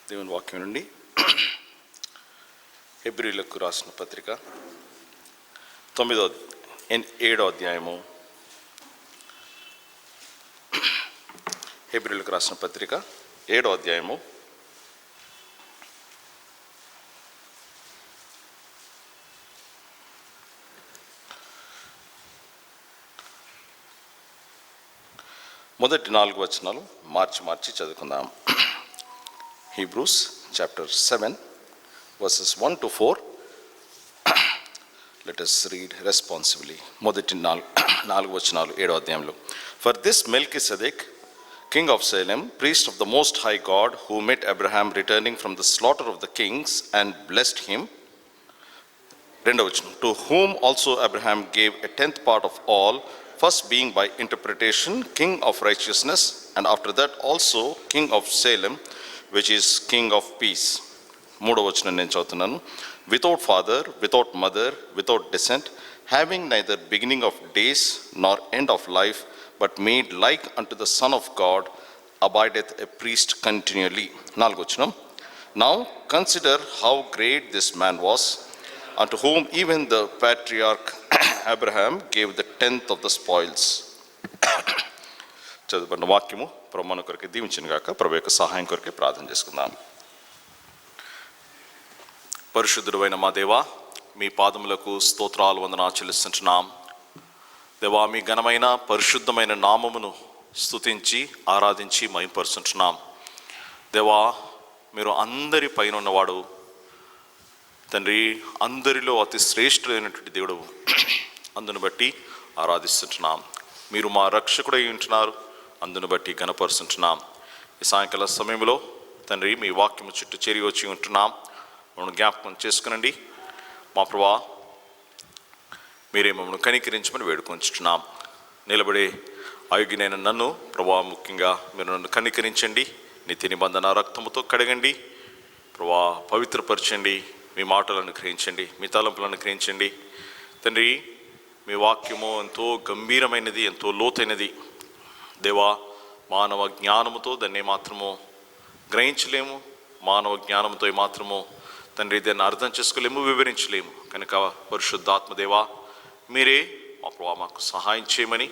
దేవుని వాక్యం నుండి హెబ్రీయులకు రాసిన పత్రిక 7వ అధ్యాయము. హెబ్రీయులకు రాసిన పత్రిక 7వ అధ్యాయము 4 వచనాలు మార్చి చదువుకుందాం. Hebrews chapter 7 verses 1 to 4. Let us read responsibly. మొదటి 4 వచనాలు 7వ అధ్యాయంలో. For this Melchizedek, king of Salem, priest of the most high God, who met Abraham returning from the slaughter of the kings and blessed him. 2వ వచనం. To whom also Abraham gave a 10th part of all, first being by interpretation king of righteousness, and after that also king of Salem, which is king of peace. 3వ వచనం నేను చదువుతున్నాను. Without father, without mother, without descent, having neither beginning of days nor end of life, but made like unto the Son of God, abideth a priest continually. 4వ వచనం. Now consider how great this man was, unto whom even the patriarch Abraham gave the 10th of the spoils. చదువుకున్న వాక్యము ప్రభు మన కొరకు దీవించిన గాక. ప్రభు యొక్క సహాయం కొరకే ప్రార్థన చేసుకుందాం. పరిశుద్ధుడైన మా దేవా, మీ పాదములకు స్తోత్రాలు వందనాలు చెల్లిస్తున్నాం. దేవా, మీ ఘనమైన పరిశుద్ధమైన నామమును స్తుతించి ఆరాధించి మహిమపరుస్తున్నాం. దేవా, మీరు అందరి పైన ఉన్నవాడు తండ్రి, అందరిలో అతి శ్రేష్ఠుడైనటువంటి దేవుడు. అందును బట్టి ఆరాధిస్తున్నాం. మీరు మా రక్షకుడై ఉంటున్నారు, అందును బట్టి ఘనపరుస్తున్నాం. ఈ సాయంకాల సమయంలో తండ్రి మీ వాక్యము చుట్టూ చేరి వచ్చి ఉంటున్నాం. మమ్మల్ని జ్ఞాపకం చేసుకునండి మా ప్రభువా. మీరే మమ్మల్ని కనికరించమని వేడుకొంచుతున్నాం. నిలబడే అయోగ్యునైన నన్ను ప్రభువా, ముఖ్యంగా మీరు నన్ను కనికరించండి. నిత్య నిబంధన రక్తముతో కడగండి ప్రభువా, పవిత్రపరచండి. మీ మాటలను గ్రహించండి, మీ తలంపులను గ్రహించండి తండ్రి. మీ వాక్యము ఎంతో గంభీరమైనది, ఎంతో లోతైనది దేవా. మానవ జ్ఞానముతో దాన్ని మాత్రము గ్రహించలేము, మానవ జ్ఞానంతో మాత్రము తండ్రి దాన్ని అర్థం చేసుకోలేము, వివరించలేము. కనుక పరిశుద్ధాత్మ దేవా, మీరే మా ప్రభా మాకు సహాయం చేయమని,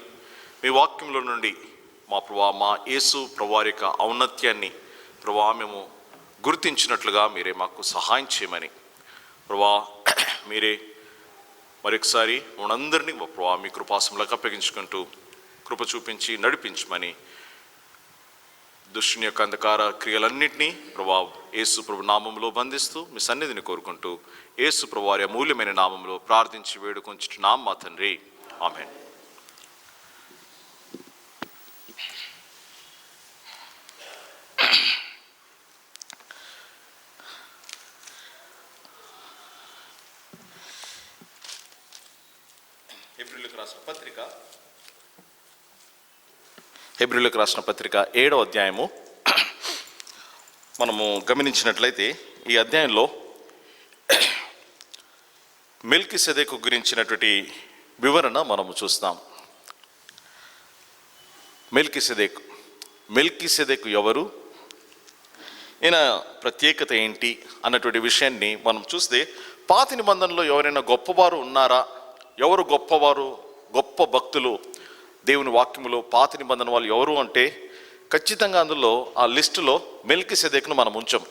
మీ వాక్యంలో నుండి మా ప్రభా మా యేసు ప్రభువారి యొక్క ఔన్నత్యాన్ని ప్రభా మేము గుర్తించినట్లుగా మీరే మాకు సహాయం చేయమని ప్రభా, మీరే మరొకసారి మనందరినీ మా ప్రభా మీ కృపాసంలోకి అప్పగించుకుంటూ కృప చూపించి నడిపించమని, దుష్టుని యొక్క అంధకార క్రియలన్నింటినీ ప్రభా యేసు ప్రభు నామంలో బంధిస్తూ మీ సన్నిధిని కోరుకుంటూ యేసు ప్రభు వారి అమూల్యమైన నామంలో ప్రార్థించి వేడుకొంచుచున్నాం మా తండ్రి, ఆమేన్. హెబ్రీయులకు రాసిన పత్రిక 7వ అధ్యాయము మనము గమనించినట్లయితే ఈ అధ్యాయంలో మెల్కీసెదెకు గురించినటువంటి వివరణ మనము చూస్తాం. మెల్కీసెదెకు ఎవరు, ఈయన ప్రత్యేకత ఏంటి అన్నటువంటి విషయాన్ని మనం చూస్తే, పాత నిబంధనలో ఎవరైనా గొప్పవారు ఉన్నారా, ఎవరు గొప్పవారు, గొప్ప భక్తులు దేవుని వాక్యములో పాత నిబంధన వాళ్ళు ఎవరు అంటే ఖచ్చితంగా అందులో ఆ లిస్టులో మెల్కీసెదెకును మనం ఉంచాం.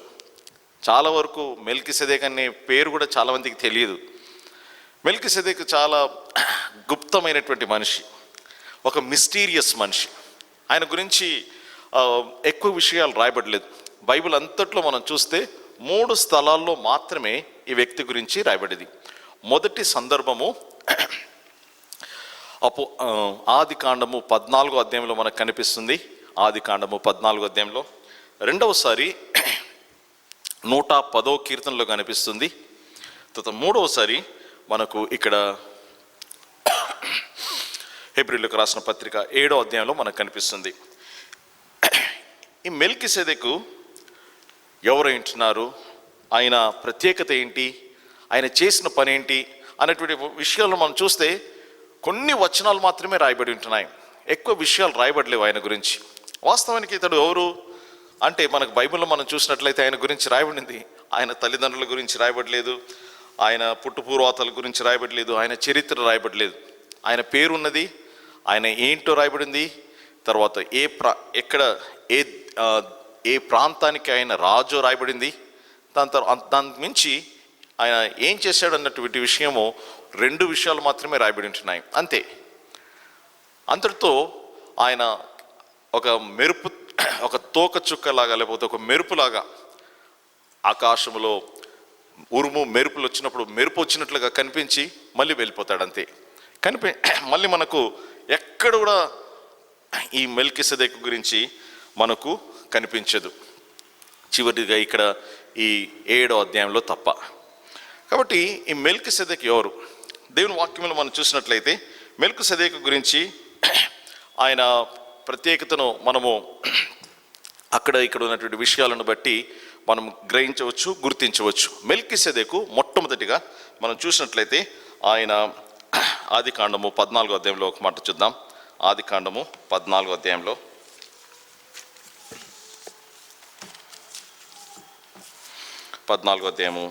చాలా వరకు మెల్కీసెదెకు అనే పేరు కూడా చాలామందికి తెలియదు. మెల్కీసెదెకు చాలా గుప్తమైనటువంటి మనిషి, ఒక మిస్టీరియస్ మనిషి. ఆయన గురించి ఎక్కువ విషయాలు రాయబడలేదు. బైబిల్ అంతట్లో మనం చూస్తే 3 స్థలాల్లో మాత్రమే ఈ వ్యక్తి గురించి రాయబడింది. మొదటి సందర్భము ఆది కాండము 14వ అధ్యాయంలో మనకు కనిపిస్తుంది. ఆది కాండము 14వ అధ్యాయంలో. రెండవసారి 110వ కీర్తనలో కనిపిస్తుంది. తర్వాత 3వసారి మనకు ఇక్కడ హెబ్రీయులకు రాసిన పత్రిక 7వ అధ్యాయంలో మనకు కనిపిస్తుంది. ఈ మెల్కీసెదెకు ఎవరైంటున్నారు, ఆయన ప్రత్యేకత ఏంటి, ఆయన చేసిన పని ఏంటి అనేటువంటి విషయాలను మనం చూస్తే కొన్ని వచనాలు మాత్రమే రాయబడి ఉంటున్నాయి, ఎక్కువ విషయాలు రాయబడలేవు ఆయన గురించి. వాస్తవానికి ఇతడు ఎవరు అంటే మనకు బైబిల్లో మనం చూసినట్లయితే ఆయన గురించి రాయబడింది. ఆయన తల్లిదండ్రుల గురించి రాయబడలేదు, ఆయన పుట్టుపూర్వతల గురించి రాయబడలేదు, ఆయన చరిత్ర రాయబడలేదు. ఆయన పేరున్నది, ఆయన ఏంటో రాయబడింది. తర్వాత ఏ ప్రాంతానికి ఆయన రాజు రాయబడింది. దానికి మించి ఆయన ఏం చేశాడు అన్నటువంటి విషయము 2 విషయాలు మాత్రమే రాయబడి ఉంటున్నాయి అంతే. అంతటితో ఆయన ఒక తోక చుక్కలాగా, లేకపోతే ఒక మెరుపులాగా ఆకాశంలో ఉరుము మెరుపులు వచ్చినప్పుడు మెరుపు వచ్చినట్లుగా కనిపించి మళ్ళీ వెళ్ళిపోతాడు అంతే. మళ్ళీ మనకు ఎక్కడ కూడా ఈ మెల్కీసెదెకు గురించి మనకు కనిపించదు, చివరిగా ఇక్కడ ఈ 7వ అధ్యాయంలో తప్ప. కాబట్టి ఈ మెల్కీసెదెకు ఎవరు? దేవుని వాక్యంలో మనం చూసినట్లయితే మెల్కీసెదెకు గురించి ఆయన ప్రత్యేకతను మనము ఇక్కడ ఉన్నటువంటి విషయాలను బట్టి మనం గ్రహించవచ్చు, గుర్తించవచ్చు. మెల్కీసెదెకు మొట్టమొదటిగా మనం చూసినట్లయితే ఆయన ఆదికాండము 14వ అధ్యాయంలో ఒక మాట చూద్దాం. ఆదికాండము 14వ అధ్యాయంలో 14వ అధ్యాయము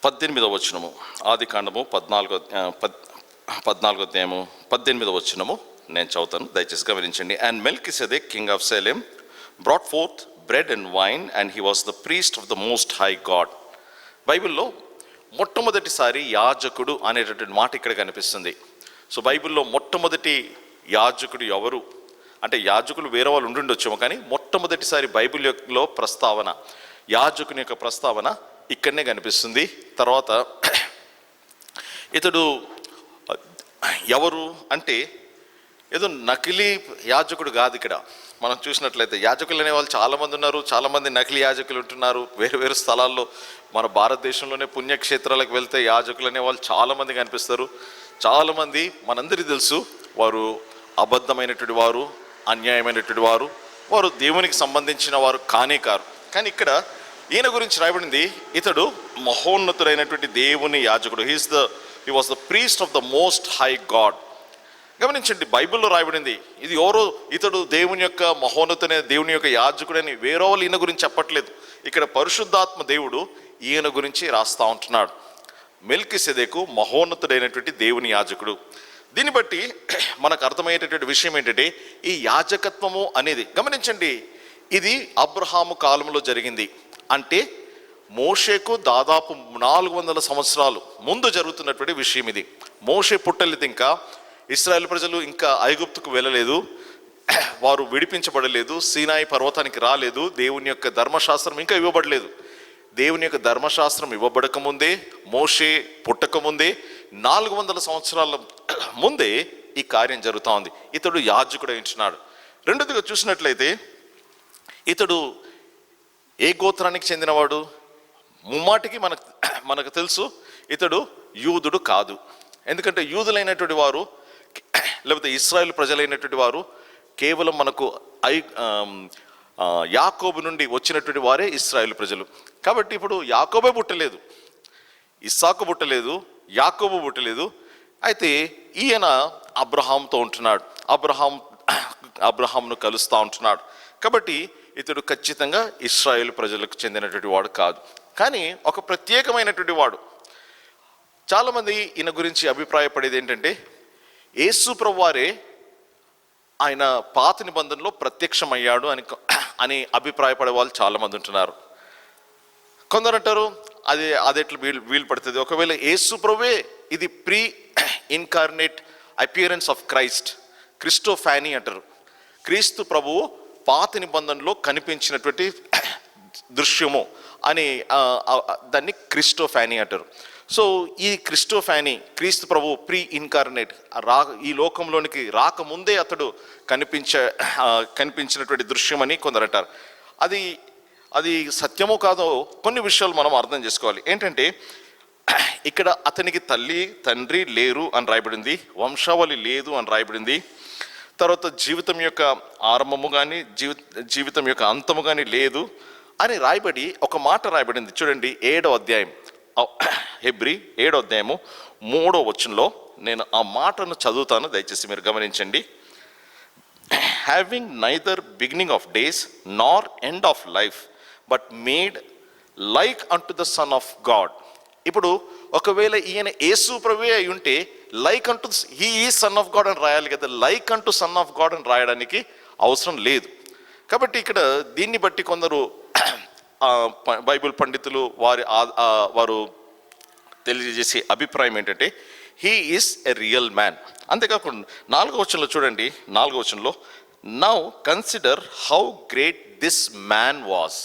18వ వచనము. ఆదికాండము 14వ అధ్యాయము 18వ వచనము నేను చదువుతాను, దయచేసి గమనించండి. And Melchizedek king of Salem brought forth bread and wine and he was the priest of the most high God. బైబిల్లో మొట్టమొదటిసారి యాజకుడు అనేటటువంటి మాట ఇక్కడ కనిపిస్తుంది. సో బైబిల్లో మొట్టమొదటి యాజకుడు ఎవరు అంటే, యాజకులు వేరే వాళ్ళు ఉండుండొచ్చేమో, కానీ మొట్టమొదటిసారి బైబిల్లో ప్రస్తావన, యాజకుని యొక్క ప్రస్తావన ఇక్కడనే కనిపిస్తుంది. తర్వాత ఇతడు ఎవరు అంటే ఏదో నకిలీ యాజకుడు కాదు. ఇక్కడ మనం చూసినట్లయితే యాజకులు అనేవాళ్ళు చాలామంది ఉన్నారు, చాలామంది నకిలీ యాజకులు ఉంటున్నారు వేరు వేరు స్థలాల్లో. మన భారతదేశంలోనే పుణ్యక్షేత్రాలకు వెళ్తే యాజకులు అనేవాళ్ళు చాలామంది కనిపిస్తారు. చాలామంది మనందరికీ తెలుసు, వారు అబద్ధమైనటువంటి వారు, అన్యాయమైనటువంటి వారు దేవునికి సంబంధించిన వారు కానే కారు. కానీ ఇక్కడ ఈయన గురించి రాయబడింది, ఇతడు మహోన్నతుడైనటువంటి దేవుని యాజకుడు. He was the priest of the most high God. గమనించండి, బైబిల్లో రాయబడింది ఇది ఎవరో, ఇతడు దేవుని యొక్క మహోన్నతుడైన దేవుని యొక్క యాజకుడని వేరే వాళ్ళు ఈయన గురించి చెప్పట్లేదు. ఇక్కడ పరిశుద్ధాత్మ దేవుడు ఈయన గురించి రాస్తా ఉంటున్నాడు. మెల్కీసెదెకు మహోన్నతుడైనటువంటి దేవుని యాజకుడు. దీన్ని బట్టి మనకు అర్థమయ్యేటటువంటి విషయం ఏంటంటే, ఈ యాజకత్వము అనేది గమనించండి, ఇది అబ్రహాము కాలంలో జరిగింది. అంటే మోషేకు దాదాపు 400 సంవత్సరాలు ముందు జరుగుతున్నటువంటి విషయం ఇది. మోషే పుట్టలేదు, ఇంకా ఇశ్రాయేల్ ప్రజలు ఇంకా ఐగుప్తుకు వెళ్ళలేదు, వారు విడిపించబడలేదు, సీనాయి పర్వతానికి రాలేదు, దేవుని యొక్క ధర్మశాస్త్రం ఇంకా ఇవ్వబడలేదు. దేవుని యొక్క ధర్మశాస్త్రం ఇవ్వబడకముందే, మోషే పుట్టకముందే 400 సంవత్సరాల ముందే ఈ కార్యం జరుగుతూ ఉంది. ఇతడు యాజకుడై ఉంటున్నాడు. రెండోదిగా చూసినట్లయితే ఇతడు ఏ గోత్రానికి చెందినవాడు? ముమ్మాటికి మనకు తెలుసు, ఇతడు యూదుడు కాదు. ఎందుకంటే యూదులైనటువంటి వారు, లేకపోతే ఇశ్రాయేల్ ప్రజలైనటువంటి వారు కేవలం మనకు యాకోబు నుండి వచ్చినటువంటి వారే ఇశ్రాయేల్ ప్రజలు. కాబట్టి ఇప్పుడు యాకోబే పుట్టలేదు, ఇస్సాకు పుట్టలేదు, యాకోబు పుట్టలేదు. అయితే ఈయన అబ్రహాంతో ఉంటున్నాడు, అబ్రహాంను కలుస్తూ ఉంటున్నాడు. కాబట్టి ఇతడు ఖచ్చితంగా ఇశ్రాయేల్ ప్రజలకు చెందినటువంటి వాడు కాదు. కానీ ఒక ప్రత్యేకమైనటువంటి వాడు. చాలామంది ఈయన గురించి అభిప్రాయపడేది ఏంటంటే, యేసు ప్రభువారే ఆయన పాత నిబంధనలో ప్రత్యక్షమయ్యాడు అని అభిప్రాయపడే వాళ్ళు చాలామంది ఉంటున్నారు. కొందరు అంటారు అది ఎట్లా వీలు పడుతుంది, ఒకవేళ యేసు ప్రభువే ఇది ప్రీ ఇన్కార్నేట్ అపియరెన్స్ ఆఫ్ క్రిస్టోఫానీ అంటారు. క్రీస్తు ప్రభువు పాత నిబంధనలో కనిపించినటువంటి దృశ్యము అని దాన్ని క్రిస్టోఫానీ అంటారు. సో ఈ క్రిస్టోఫానీ, క్రీస్తు ప్రభు ప్రీ ఇన్కార్నేట్, ఈ లోకంలోనికి రాకముందే అతడు కనిపించినటువంటి దృశ్యం అని కొందరు అంటారు. అది సత్యమో కాదో కొన్ని విషయాలు మనం అర్థం చేసుకోవాలి. ఏంటంటే, ఇక్కడ అతనికి తల్లి తండ్రి లేరు అని రాయబడింది, వంశావళి లేదు అని రాయబడింది. తర్వాత జీవితం యొక్క ఆరంభము కానీ జీవితం యొక్క అంతము కానీ లేదు అని రాయబడి ఒక మాట రాయబడింది. చూడండి 7వ అధ్యాయం హెబ్రీ 7వ అధ్యాయము 3వ వచనంలో నేను ఆ మాటను చదువుతాను, దయచేసి మీరు గమనించండి. Having neither beginning of days nor end of life but made like unto the son of God. ఇప్పుడు ఒకవేళ ఈయన యేసు ప్రభువే అయి ఉంటే లైక్ అంటూ హీ ఈ సన్ ఆఫ్ గాడ్ అని రాయాలి కదా, లైక్ అంటూ సన్ ఆఫ్ గాడ్ అని రాయడానికి అవసరం లేదు. కాబట్టి ఇక్కడ దీన్ని బట్టి కొందరు బైబిల్ పండితులు వారు తెలియజేసే అభిప్రాయం ఏంటంటే he is a real man. అంతేకాకుండా 4వ వచనంలో చూడండి, 4వ వచనంలో now consider how great this man was.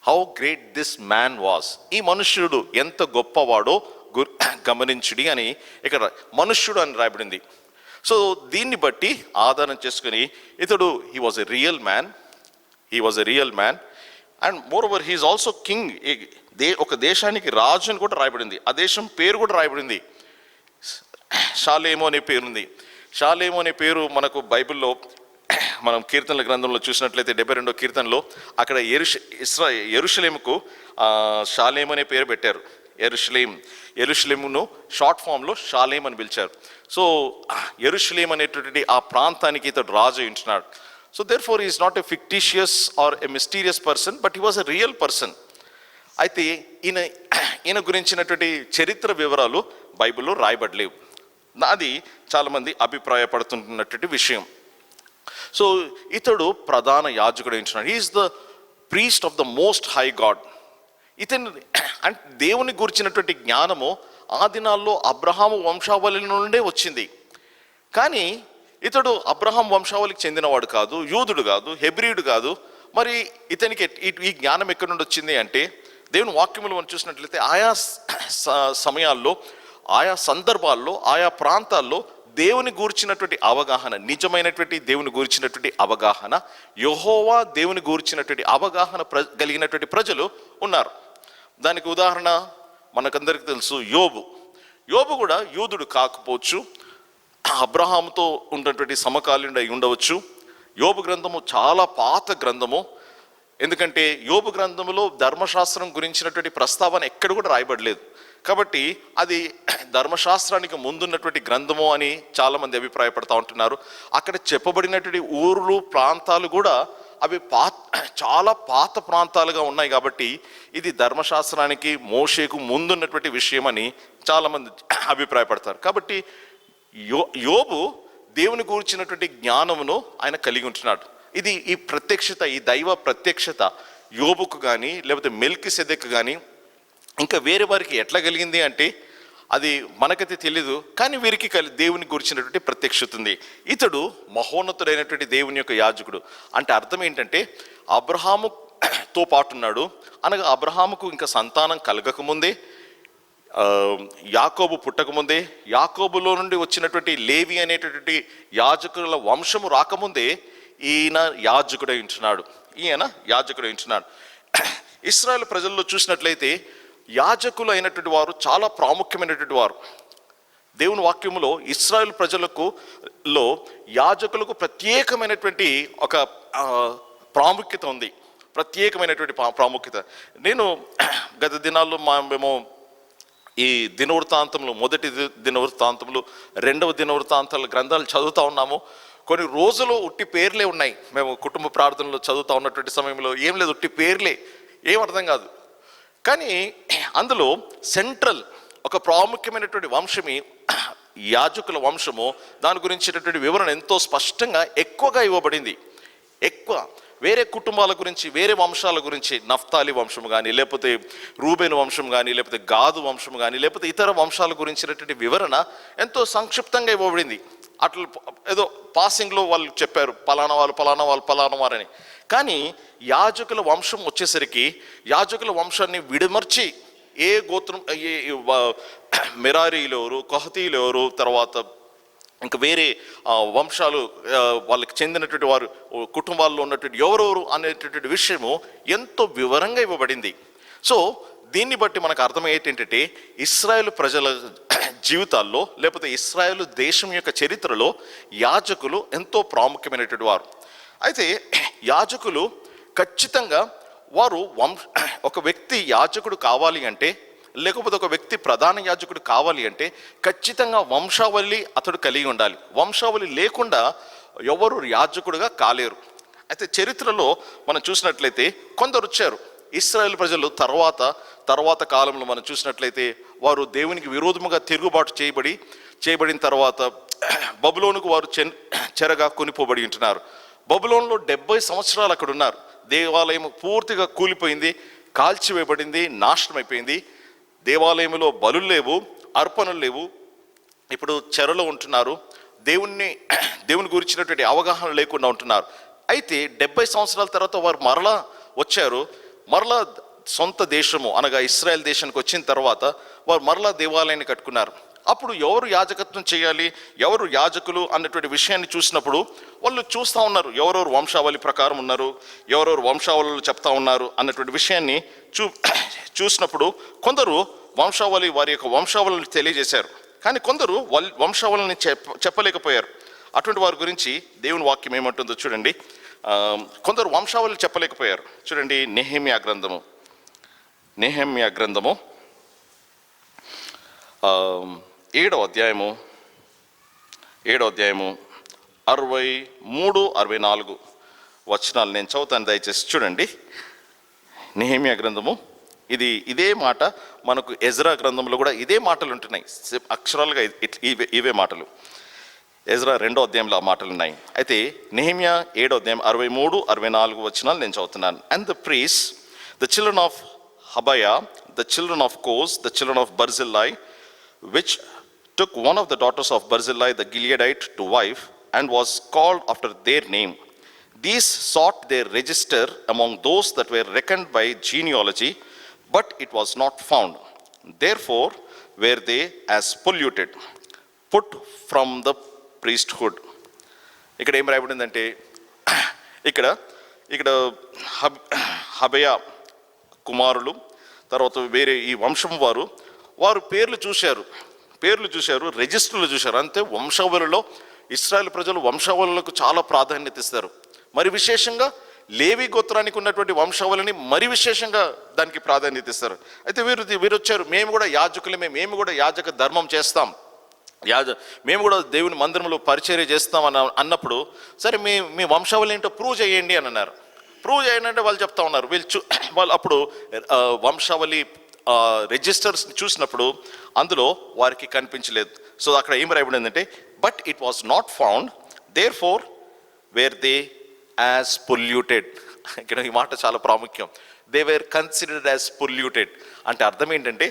How great this man was. ఈ మనుష్యుడు ఎంత గొప్పవాడో గమనించుడి అని ఇక్కడ మనుష్యుడు అని రాయబడింది. సో దీన్ని బట్టి ఆధారం చేసుకుని ఇతడు he was a real man and more over he is also king. ఒక దేశానికి రాజు అని కూడా రాయబడింది, ఆ దేశం పేరు కూడా రాయబడింది, షాలేము అనే పేరుంది. షాలేము అనే పేరు మనకు బైబిల్లో మనం కీర్తనల గ్రంథంలో చూసినట్లయితే 72వ కీర్తనలో అక్కడ యెరూషలేముకు షాలేం అనే పేరు పెట్టారు. యెరూషలేమును షార్ట్ ఫామ్లో షాలేం అని పిలిచారు. సో యెరూషలేం అనేటువంటి ఆ ప్రాంతానికి ఇతడు రాజు ఉంటున్నాడు. So therefore is not a fictitious or a mysterious person but he was a real person. అయితే ఈయన గురించినటువంటి చరిత్ర వివరాలు బైబిల్లో రాయబడలేవు. అది చాలామంది అభిప్రాయపడుతున్నటువంటి విషయం. సో ఇతడు ప్రధాన యాజకుడు ఉంటున్నాడు. He is the priest of the most high God. ఇతను అంటే దేవుని గురించినటువంటి జ్ఞానము ఆ దినాల్లో అబ్రహాము వంశావళి నుండే వచ్చింది. కానీ ఇతడు అబ్రహాం వంశావళికి చెందినవాడు కాదు, యూదుడు కాదు, హెబ్రీయుడు కాదు. మరి ఇతనికి ఈ జ్ఞానం ఎక్కడి నుండి వచ్చింది అంటే దేవుని వాక్యములు మనం చూసినట్లయితే ఆయా సమయాల్లో, ఆయా సందర్భాల్లో, ఆయా ప్రాంతాల్లో దేవుని గూర్చినటువంటి అవగాహన, నిజమైనటువంటి దేవుని గూర్చినటువంటి అవగాహన, యెహోవా దేవుని గూర్చినటువంటి అవగాహన కలిగినటువంటి ప్రజలు ఉన్నారు. దానికి ఉదాహరణ మనకందరికీ తెలుసు యోబు కూడా యూదుడు కాకపోవచ్చు, అబ్రహాముతో ఉన్నటువంటి సమకాలీనుడు అయి ఉండవచ్చు. యోబు గ్రంథము చాలా పాత గ్రంథము. ఎందుకంటే యోబు గ్రంథములో ధర్మశాస్త్రం గురించినటువంటి ప్రస్తావన ఎక్కడ కూడా రాయబడలేదు. కాబట్టి అది ధర్మశాస్త్రానికి ముందున్నటువంటి గ్రంథము అని చాలామంది అభిప్రాయపడతా ఉంటున్నారు. అక్కడ చెప్పబడినటువంటి ఊర్లు, ప్రాంతాలు కూడా అవి చాలా పాత ప్రాంతాలుగా ఉన్నాయి. కాబట్టి ఇది ధర్మశాస్త్రానికి, మోషేకు ముందున్నటువంటి విషయం అని చాలామంది అభిప్రాయపడతారు. కాబట్టి యోబు దేవుని గురించినటువంటి జ్ఞానమును ఆయన కలిగి ఉంటున్నాడు. ఇది ఈ ప్రత్యక్షత, ఈ దైవ ప్రత్యక్షత యోబుకు కానీ లేకపోతే మెల్కీసెదెకు కానీ ఇంకా వేరే వారికి ఎట్లా కలిగింది అంటే అది మనకైతే తెలీదు. కానీ వీరికి దేవుని గురించినటువంటి ప్రత్యక్షత ఉంది. ఇతడు మహోన్నతుడైనటువంటి దేవుని యొక్క యాజకుడు. అంటే అర్థం ఏంటంటే అబ్రహాముతో పాటున్నాడు అనగా అబ్రహాముకు ఇంకా సంతానం కలగకముందే, యాకోబు పుట్టకముందే, యాకోబులో నుండి వచ్చినటువంటి లేవి అనేటటువంటి యాజకుల వంశము రాకముందే ఈయన యాజకుడై ఉంటున్నాడు. ఇశ్రాయేల్ ప్రజల్లో చూసినట్లయితే యాజకులు అయినటువంటి వారు చాలా ప్రాముఖ్యమైనటువంటి వారు. దేవుని వాక్యములో ఇశ్రాయేల్ యాజకులకు ప్రత్యేకమైనటువంటి ఒక ప్రాముఖ్యత ఉంది, ప్రత్యేకమైనటువంటి ప్రాముఖ్యత. నేను గత దినాల్లో మేము ఈ దినవృత్తాంతములు, మొదటి దినవృత్తాంతములు, రెండవ దినవృత్తాంతాల గ్రంథాలు చదువుతూ ఉన్నాము. కొన్ని రోజులు ఉట్టి పేర్లే ఉన్నాయి. మేము కుటుంబ ప్రార్థనలో చదువుతూ ఉన్నటువంటి సమయంలో ఏం లేదు, ఉట్టి పేర్లే, ఏం అర్థం కాదు. కానీ అందులో సెంట్రల్ ఒక ప్రాముఖ్యమైనటువంటి వంశమి యాజకుల వంశము. దాని గురించినటువంటి వివరణ ఎంతో స్పష్టంగా ఎక్కువగా ఇవ్వబడింది. వేరే కుటుంబాల గురించి, వేరే వంశాల గురించి, నఫ్తాలి వంశము కానీ, లేకపోతే రూబేను వంశం కానీ, లేకపోతే గాదు వంశం కానీ, లేకపోతే ఇతర వంశాల గురించినటువంటి వివరణ ఎంతో సంక్షిప్తంగా ఇవ్వబడింది. అట్లా ఏదో పాసింగ్లో వాళ్ళు చెప్పారు పలానా వారని. కానీ యాజకుల వంశం వచ్చేసరికి యాజకుల వంశాన్ని విడమర్చి ఏ గోత్రం, మెరారీలు ఎవరు, కొహతీలు ఎవరు, తర్వాత ఇంకా వేరే వంశాలు వాళ్ళకి చెందినటువంటి వారు కుటుంబాల్లో ఉన్నటువంటి ఎవరెవరు అనేటటువంటి విషయము ఎంతో వివరంగా ఇవ్వబడింది. సో దీన్ని బట్టి మనకు అర్థమయ్యేది ఏంటంటే ఇశ్రాయేలు ప్రజల జీవితాల్లో లేకపోతే ఇశ్రాయేలు దేశం యొక్క చరిత్రలో యాజకులు ఎంతో ప్రాముఖ్యమైనటువంటి వారు. అయితే యాజకులు ఖచ్చితంగా వారు ఒక వ్యక్తి యాజకుడు కావాలి అంటే లేకపోతే ఒక వ్యక్తి ప్రధాన యాజకుడు కావాలి అంటే ఖచ్చితంగా వంశావళి అతడు కలిగి ఉండాలి. వంశావళి లేకుండా ఎవరు యాజకుడుగా కాలేరు. అయితే చరిత్రలో మనం చూసినట్లయితే కొందరు వచ్చారు. ఇశ్రాయేలు ప్రజలు తర్వాత కాలంలో మనం చూసినట్లయితే వారు దేవునికి విరోధముగా తిరుగుబాటు చేయబడిన తర్వాత బబులోనుకు వారు చెరగా కొనిపోబడి ఉంటున్నారు. బబులోన్లో 70 సంవత్సరాలు అక్కడ ఉన్నారు. దేవాలయం పూర్తిగా కూలిపోయింది, కాల్చివేయబడింది, నాశనం అయిపోయింది. దేవాలయంలో బలులు లేవు, అర్పణలు లేవు. ఇప్పుడు చెరలో ఉంటున్నారు. దేవుని గురించినటువంటి అవగాహన లేకుండా ఉంటున్నారు. అయితే 70 సంవత్సరాల తర్వాత వారు మరలా వచ్చారు. మరలా సొంత దేశము అనగా ఇశ్రాయేల్ దేశానికి వచ్చిన తర్వాత వారు మరలా దేవాలయాన్ని కట్టుకున్నారు. అప్పుడు ఎవరు యాజకత్వం చేయాలి, ఎవరు యాజకులు అన్నటువంటి విషయాన్ని చూసినప్పుడు వాళ్ళు చూస్తూ ఉన్నారు. ఎవరెవరు వంశావళి ప్రకారం ఉన్నారు, ఎవరెవరు వంశావళులు చెప్తా ఉన్నారు అన్నటువంటి విషయాన్ని చూసినప్పుడు కొందరు వారి యొక్క వంశావళిని తెలియజేశారు. కానీ కొందరు వంశావళిని చెప్పలేకపోయారు. అటువంటి వారి గురించి దేవుని వాక్యం ఏమంటుందో చూడండి. కొందరు వంశావళి చెప్పలేకపోయారు. చూడండి, నెహెమ్యా గ్రంథము 7వ అధ్యాయము 63-64 వచనాలు నేను చదువుతాను, దయచేసి చూడండి. నెహెమ్యా గ్రంథము ఇదే మాట మనకు ఎజ్రా గ్రంథంలో కూడా ఇదే మాటలు ఉంటున్నాయి. అక్షరాలుగా ఇవే మాటలు. ఎజ్రా 2వ అధ్యాయంలో ఆ మాటలు ఉన్నాయి. అయితే నెహెమ్యా 7వ అధ్యాయం 63-64 వచనాలు నేను చదువుతున్నాను. And the priest, the children of Habaiah, the children of Koz, the children of Barzillai, which took one of the daughters of Barzillai the Gileadite to wife, and was called after their name. These sought their register among those that were reckoned by genealogy, but it was not found. Therefore were they as polluted, put from the priesthood. ఇక్కడ ఏం రాయబడిందంటే, ఇక్కడ హబయా కుమారులు, తర్వాత వేరే ఈ వంశం వారు పేర్లు చూశారు, రిజిస్టర్లు చూశారు. అంతే. వంశావళిలో ఇశ్రాయేల్ ప్రజలు వంశావళులకు చాలా ప్రాధాన్యత ఇస్తారు. మరి విశేషంగా లేవి గోత్రానికి ఉన్నటువంటి వంశావళిని మరి విశేషంగా దానికి ప్రాధాన్యత ఇస్తారు. అయితే వీరు వచ్చారు, మేము కూడా యాజకులమే, మేము కూడా యాజక ధర్మం చేస్తాం, మేము కూడా దేవుని మందిరంలో పరిచర్య చేస్తాం అన్నప్పుడు, సరే మీ వంశావళి ఏంటో ప్రూవ్ చేయండి అని అన్నారు. ప్రూవ్ చేయండి అంటే వాళ్ళు చెప్తా ఉన్నారు. వాళ్ళు అప్పుడు వంశావళి రిజిస్టర్స్ చూసినప్పుడు అందులో వారికి కనిపించలేదు. సో అక్కడ ఏం రాయబడిందంటే, but it was not found, therefore were they as polluted. ఇక్కడ ఈ మాట చాలా ప్రాముఖ్యం. They were considered as polluted అంటే అర్థం ఏంటంటే,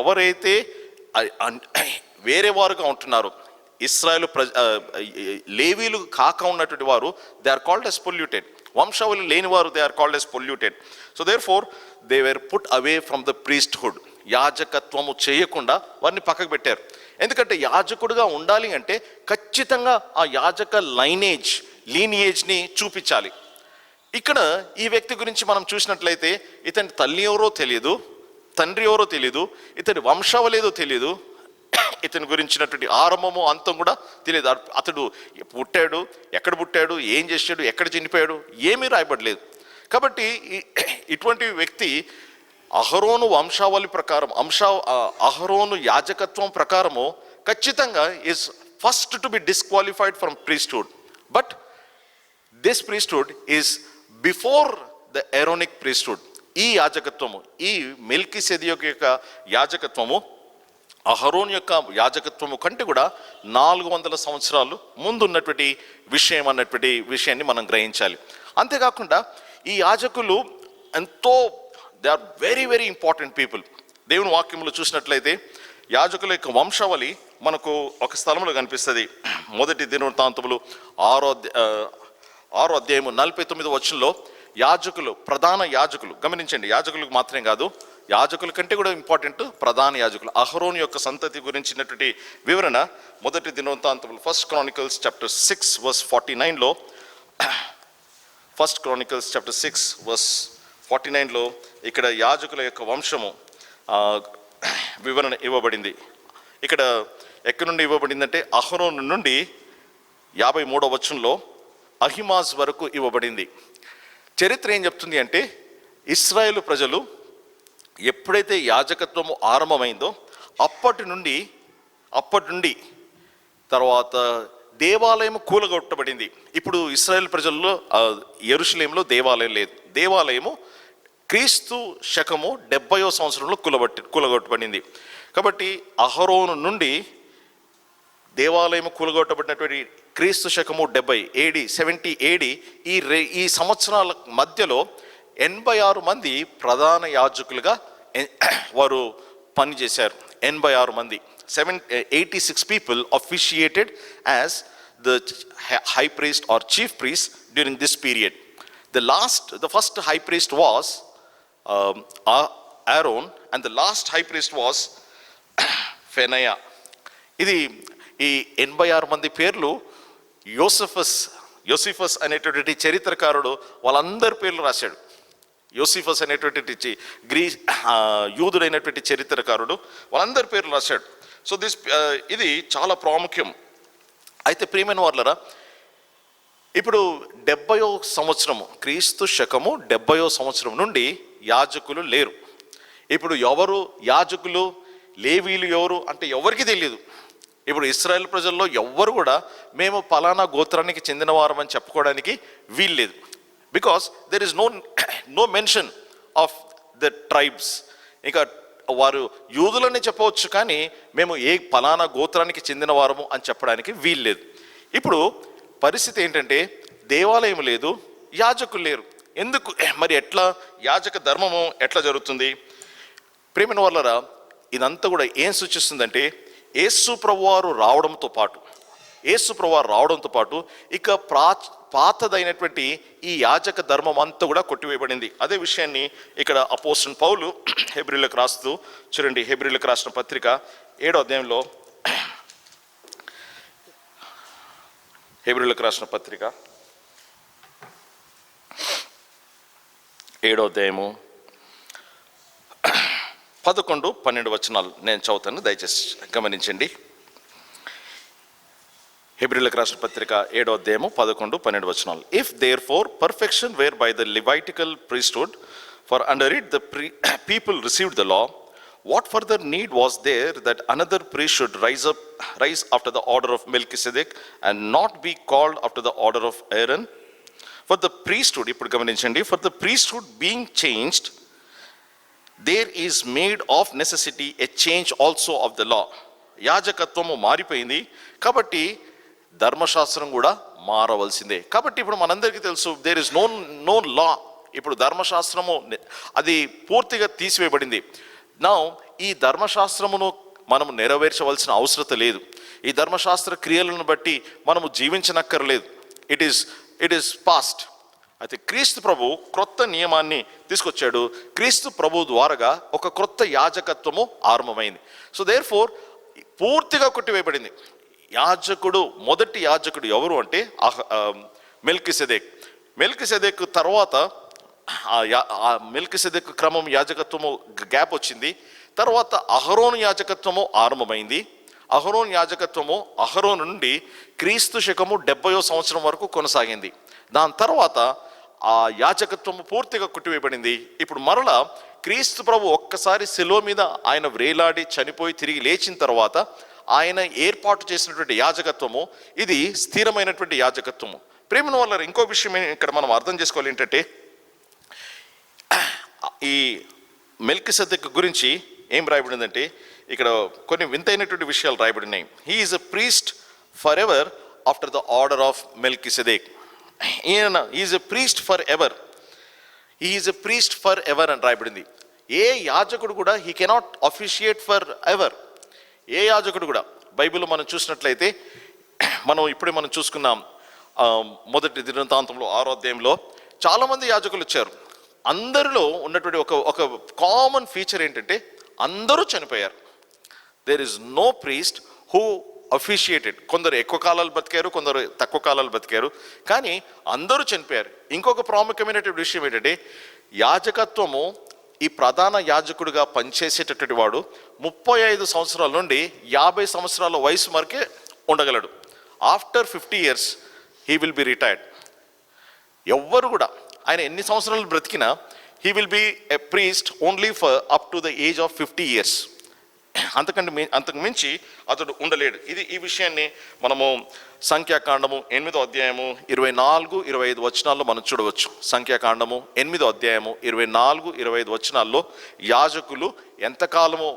ఎవరైతే వేరే వారుగా ఉంటున్నారో, ఇశ్రాయేలు లేవీలు కాక ఉన్నటువంటి వారు, they are called as polluted. వంశావళి లేని వారు, they are called as polluted. So therefore they were put away from the priesthood. యాజకత్వము చేయకుండా వారిని పక్కకు పెట్టారు. ఎందుకంటే యాజకుడుగా ఉండాలి అంటే ఖచ్చితంగా ఆ యాజక లీనియేజ్ని చూపించాలి. ఇక్కడ ఈ వ్యక్తి గురించి మనం చూసినట్లయితే, ఇతని తల్లి ఎవరో తెలియదు, తండ్రి ఎవరో తెలియదు, ఇతని వంశావళి ఏదో తెలియదు, ఇతని గురించినటువంటి ఆరంభము అంతం కూడా తెలియదు. అతడు పుట్టాడు, ఎక్కడ పుట్టాడు, ఏం చేశాడు, ఎక్కడ చనిపోయాడు, ఏమీ రాయబడలేదు. కాబట్టి ఇటువంటి వ్యక్తి అహరోను వంశావళి ప్రకారం, అహరోను యాజకత్వం ప్రకారము ఖచ్చితంగా is first to be disqualified from priesthood. But this priesthood is before the Aaronic priesthood. ఈ యాజకత్వము, ఈ మెల్కీసెదెకు యొక్క యాజకత్వము అహరోను యొక్క యాజకత్వము కంటే కూడా 400 సంవత్సరాలు ముందున్నటువంటి విషయాన్ని మనం గ్రహించాలి. అంతేకాకుండా ఈ యాజకులు ఎంతో, they are very very important people. దేవుని వాక్యంలో చూసినట్లయితే యాజకుల యొక్క వంశావళి మనకు ఒక స్థలంలో కనిపిస్తుంది. 1 దినవృత్తాంతములు 6వ అధ్యాయము 49వ వచనంలో యాజకులు, ప్రధాన యాజకులు, గమనించండి, యాజకులకు మాత్రమే కాదు, యాజకుల కంటే కూడా ఇంపార్టెంట్ ప్రధాన యాజకులు, అహరోను యొక్క సంతతి గురించినటువంటి వివరణ 1 దినవృత్తాంతములు 1 Chronicles chapter 6 verse 49లో 1 Chronicles chapter 6 verse 49లో ఇక్కడ యాజకుల యొక్క వంశము వివరణ ఇవ్వబడింది. ఇక్కడ ఎక్కడి నుండి ఇవ్వబడిందంటే, అహరోను నుండి 53వ వచనంలో అహిమాజ్ వరకు ఇవ్వబడింది. చరిత్ర ఏం చెప్తుంది అంటే, ఇశ్రాయేలు ప్రజలు ఎప్పుడైతే యాజకత్వము ఆరంభమైందో అప్పటి నుండి తర్వాత దేవాలయం కూలగొట్టబడింది. ఇప్పుడు ఇశ్రాయేల్ ప్రజల్లో యెరూషలేములో దేవాలయం లేదు. దేవాలయము క్రీస్తు శకము 70వ సంవత్సరంలో కూలగొట్టబడింది. కాబట్టి అహరోను నుండి దేవాలయం కూలగొట్టబడినటువంటి క్రీస్తు శకము 70 AD ఈ సంవత్సరాల మధ్యలో 86 మంది ప్రధాన యాజకులుగా వారు పనిచేశారు. 86 మంది, 86 people officiated as the high priest or chief priest during this period. The first high priest was Aaron, and the last high priest was Phinehas. ఇది ఈ 86 మంది పేర్లు యోసిఫస్ అనేటువంటి చరిత్రకారుడు వాళ్ళందరి పేర్లు రాశాడు. యోసిఫస్ అనేటువంటి యూదుడైనటువంటి చరిత్రకారుడు వాళ్ళందరి పేర్లు రాశాడు. సో ఇది చాలా ప్రాముఖ్యం. అయితే ప్రియమైన వాళ్ళరా, ఇప్పుడు 70వ సంవత్సరము క్రీస్తు శకము 70వ సంవత్సరం నుండి యాజకులు లేరు. ఇప్పుడు ఎవరు యాజకులు, లేవీలు ఎవరు అంటే ఎవరికి తెలియదు. ఇప్పుడు ఇశ్రాయేల్ ప్రజల్లో ఎవ్వరు కూడా మేము పలానా గోత్రానికి చెందిన వారం అని చెప్పుకోవడానికి వీల్లేదు. Because there is no mention of the tribes. ఇంకా వారు యూదులని చెప్పవచ్చు, కానీ మేము ఏ పలానా గోత్రానికి చెందిన వారము అని చెప్పడానికి వీల్లేదు. ఇప్పుడు పరిస్థితి ఏంటంటే దేవాలయం లేదు, యాజకులు లేరు. ఎందుకు మరి ఎట్లా యాజక ధర్మము ఎట్లా జరుగుతుంది? ప్రియమైన వాళ్ళరా, ఇదంతా కూడా ఏం సూచిస్తుందంటే యేసు ప్రభువారు రావడంతో పాటు ఇక పాతదైనటువంటి ఈ యాజక ధర్మం అంతా కూడా కొట్టివేయబడింది. అదే విషయాన్ని ఇక్కడ అపోస్తలుడైన పౌలు హెబ్రీయులకు రాస్తూ చూడండి. హెబ్రీయులకు రాసిన పత్రిక 7వ అధ్యాయంలో, హెబ్రీయులకు రాసిన పత్రిక 7వ అధ్యాయము 11-12 వచనాలు నేను చదువుతాను, దయచేసి గమనించండి. హెబ్రీయులకు రాసిన పత్రిక 7వ అధ్యాయము 11-12 వచనాలు. If therefore perfection were by the Levitical priesthood, for under it the people received the law, what further need was there that another priest should rise after the order of Melchizedek and not be called after the order of Aaron? For the priesthood, ఇప్పుడు గమనించండి, for the priesthood being changed, there is made of necessity a change also of the law. యాజకత్వము మారిపోయింది కాబట్టి ధర్మశాస్త్రం కూడా మారవలసిందే. కాబట్టి ఇప్పుడు మనందరికీ తెలుసు, దేర్ ఇస్ నో లా. ఇప్పుడు ధర్మశాస్త్రము అది పూర్తిగా తీసివేయబడింది. నా ఈ ధర్మశాస్త్రమును మనము నెరవేర్చవలసిన అవసరం లేదు. ఈ ధర్మశాస్త్ర క్రియలను బట్టి మనము జీవించనక్కర్లేదు. It is past. అయితే క్రీస్తు ప్రభు క్రొత్త నియమాన్ని తీసుకొచ్చాడు. క్రీస్తు ప్రభు ద్వారాగా ఒక క్రొత్త యాజకత్వము ఆరంభమైంది. సో దేర్ ఫోర్ పూర్తిగా కొట్టివేయబడింది. మొదటి యాజకుడు ఎవరు అంటే మెల్కిసెదెక్ తర్వాత మెల్కిసెదెక్ క్రమం యాజకత్వము గ్యాప్ వచ్చింది. తర్వాత అహరోను యాజకత్వము ఆరంభమైంది. అహరోను నుండి క్రీస్తు శకము 70వ సంవత్సరం వరకు కొనసాగింది. దాని తర్వాత ఆ యాజకత్వము పూర్తిగా కొట్టివేయబడింది. ఇప్పుడు మరలా క్రీస్తు ప్రభు ఒక్కసారి శిలువ మీద ఆయన వ్రేలాడి చనిపోయి తిరిగి లేచిన తర్వాత ఆయన ఏర్పాటు చేసినటువంటి యాజకత్వము ఇది స్థిరమైనటువంటి యాజకత్వము. ప్రేమ వల్ల ఇంకో విషయం ఇక్కడ మనం అర్థం చేసుకోవాలి ఏంటంటే, ఈ మెల్కిసెదెక్ గురించి ఏం రాయబడిందంటే ఇక్కడ కొన్ని వింతైనటువంటి విషయాలు రాయబడినాయి. He is a priest for ever after the order of Melchizedek. ఈయన is a priest for ever. Is a priest for ever అని రాయబడింది. ఏ యాజకుడు కూడా he cannot officiate for ever. ఏ యాజకుడు కూడా బైబిల్లో మనం చూసినట్లయితే మనం చూసుకున్నాం మొదటి దినవృత్తాంతంలో 6వ అధ్యాయంలో చాలామంది యాజకులు వచ్చారు. అందరిలో ఉన్నటువంటి ఒక కామన్ ఫీచర్ ఏంటంటే అందరూ చనిపోయారు. There is no priest who officiated. కొందరు ఎక్కువ కాలాలు బతికారు, కొందరు తక్కువ కాలాలు బతికారు, కానీ అందరూ చనిపోయారు. ఇంకొక ప్రాముఖ్యమైనటువంటి విషయం ఏంటంటే యాజకత్వము ఈ ప్రధాన యాజకుడిగా పనిచేసేటటువంటి వాడు 35 సంవత్సరాల నుండి 50 సంవత్సరాల వయసు వరకే ఉండగలడు. After 50 years he will be retired. ఎవ్వరు కూడా ఆయన ఎన్ని సంవత్సరాలు బ్రతికినా he will be a priest only for up to the age of 50 years. అంతకు మించి అతడు ఉండలేడు. ఈ విషయాన్ని మనము సంఖ్యాకాండము 8వ అధ్యాయము 24-25 వచనాల్లో మనం చూడవచ్చు. సంఖ్యాకాండము 8వ అధ్యాయము 24-25 వచనాల్లో యాజకులు ఎంతకాలము